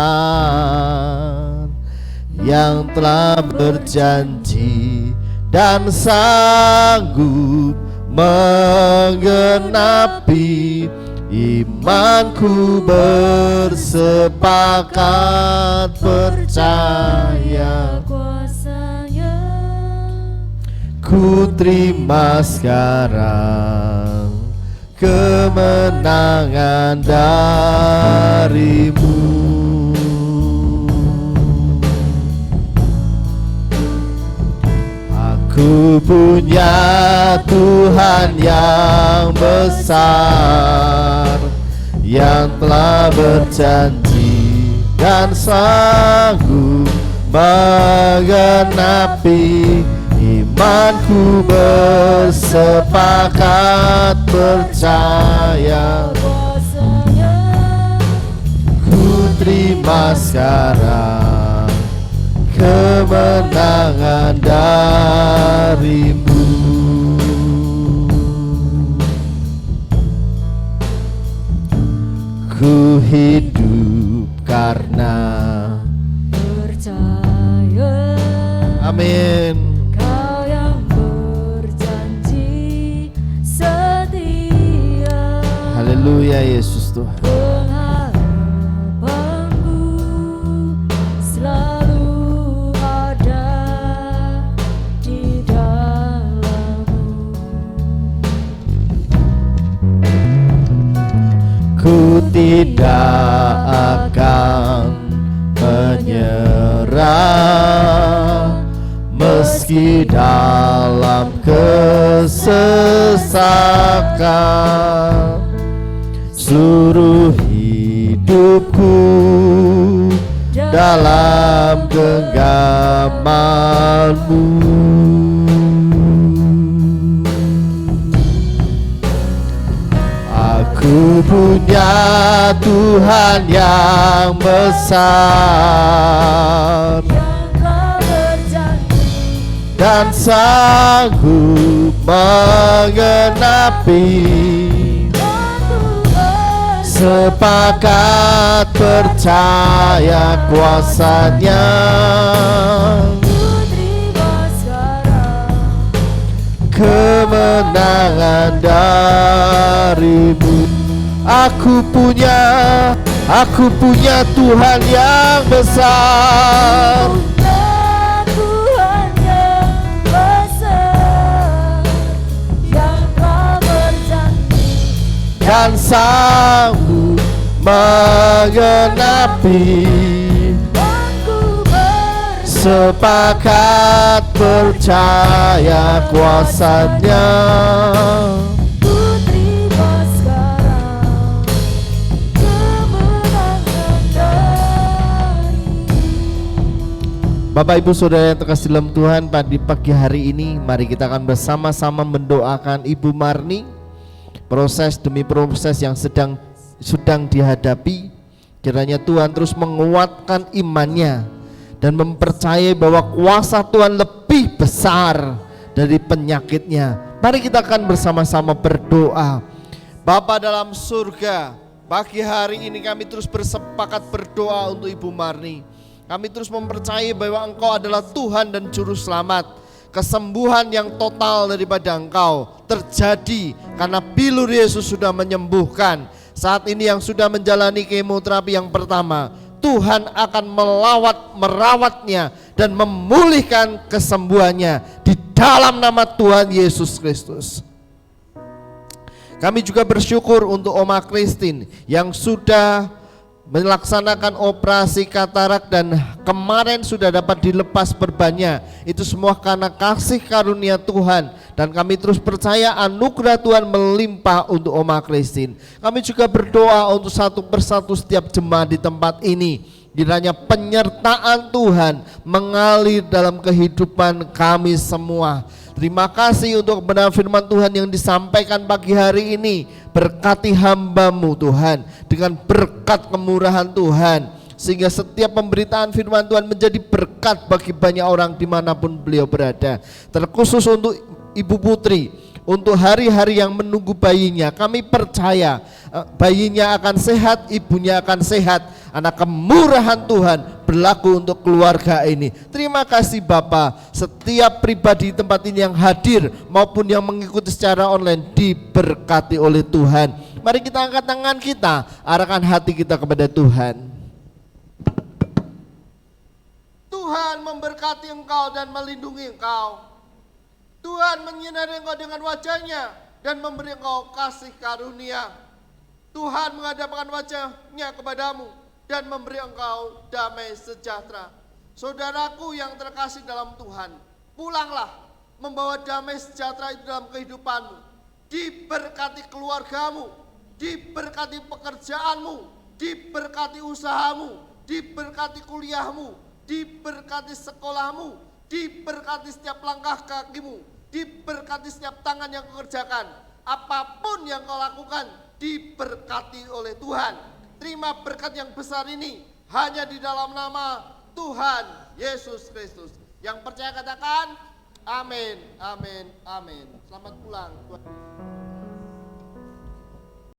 yang telah berjanji dan sanggup menggenapi. Imanku bersepakat percaya, Kuasanya ku terima sekarang kemenangan darimu. Aku punya Tuhan yang besar, yang telah berjanji dan sanggup menggenapi. Imanku bersepakat percaya, ku terima sekarang kemenangan darimu. Ku hidup karena percaya. Amin. Kau yang berjanji setia. Haleluya Yesus Tuhan. Pengharapanku selalu ada di dalam-Mu. Ku tidak akan menyerah meski dalam kesesakan. Suruh hidup hidupku dalam genggaman-Mu. Aku punya Tuhan yang besar dan sanggup menggenapi. Sepakat percaya kuasa-Nya, kemenangan dari-Mu. Aku punya Tuhan yang besar, dan sanggup menggenapi. Sepakat percaya kuasa-Nya, Bapak Ibu Saudara yang terkasih dalam Tuhan, pada pagi hari ini mari kita akan bersama-sama mendoakan Ibu Marni. Proses demi proses yang sedang dihadapi, kiranya Tuhan terus menguatkan imannya dan mempercayai bahwa kuasa Tuhan lebih besar dari penyakitnya. Mari kita akan bersama-sama berdoa. Bapa dalam surga, pagi hari ini kami terus bersepakat berdoa untuk Ibu Marni. Kami terus mempercayai bahwa Engkau adalah Tuhan dan Juru Selamat. Kesembuhan yang total daripada Engkau terjadi karena bilur Yesus sudah menyembuhkan. Saat ini yang sudah menjalani kemoterapi yang pertama, Tuhan akan merawatnya dan memulihkan kesembuhannya di dalam nama Tuhan Yesus Kristus. Kami juga bersyukur untuk Oma Christine yang sudah melaksanakan operasi katarak dan kemarin sudah dapat dilepas perbannya. Itu semua karena kasih karunia Tuhan, dan kami terus percaya anugerah Tuhan melimpah untuk Oma Christine. Kami juga berdoa untuk satu persatu setiap jemaat di tempat ini, kiranya penyertaan Tuhan mengalir dalam kehidupan kami semua. Terima kasih untuk kebenaran firman Tuhan yang disampaikan pagi hari ini. Berkati hamba-Mu Tuhan dengan berkat kemurahan Tuhan, sehingga setiap pemberitaan firman Tuhan menjadi berkat bagi banyak orang dimanapun beliau berada. Terkhusus untuk Ibu Putri, untuk hari-hari yang menunggu bayinya, kami percaya bayinya akan sehat, ibunya akan sehat. Anak kemurahan Tuhan berlaku untuk keluarga ini. Terima kasih Bapa, setiap pribadi di tempat ini yang hadir maupun yang mengikuti secara online diberkati oleh Tuhan. Mari kita angkat tangan kita, arahkan hati kita kepada Tuhan. Tuhan memberkati engkau dan melindungi engkau. Tuhan menyinari engkau dengan wajah-Nya dan memberi engkau kasih karunia. Tuhan menghadapkan wajah-Nya kepadamu dan memberi engkau damai sejahtera. Saudaraku yang terkasih dalam Tuhan, pulanglah membawa damai sejahtera itu dalam kehidupanmu. Diberkati keluargamu, diberkati pekerjaanmu, diberkati usahamu, diberkati kuliahmu, diberkati sekolahmu, diberkati setiap langkah kakimu, diberkati setiap tangan yang kau kerjakan. Apapun yang kau lakukan diberkati oleh Tuhan. Terima berkat yang besar ini hanya di dalam nama Tuhan Yesus Kristus. Yang percaya katakan amin, amin, amin. Selamat pulang.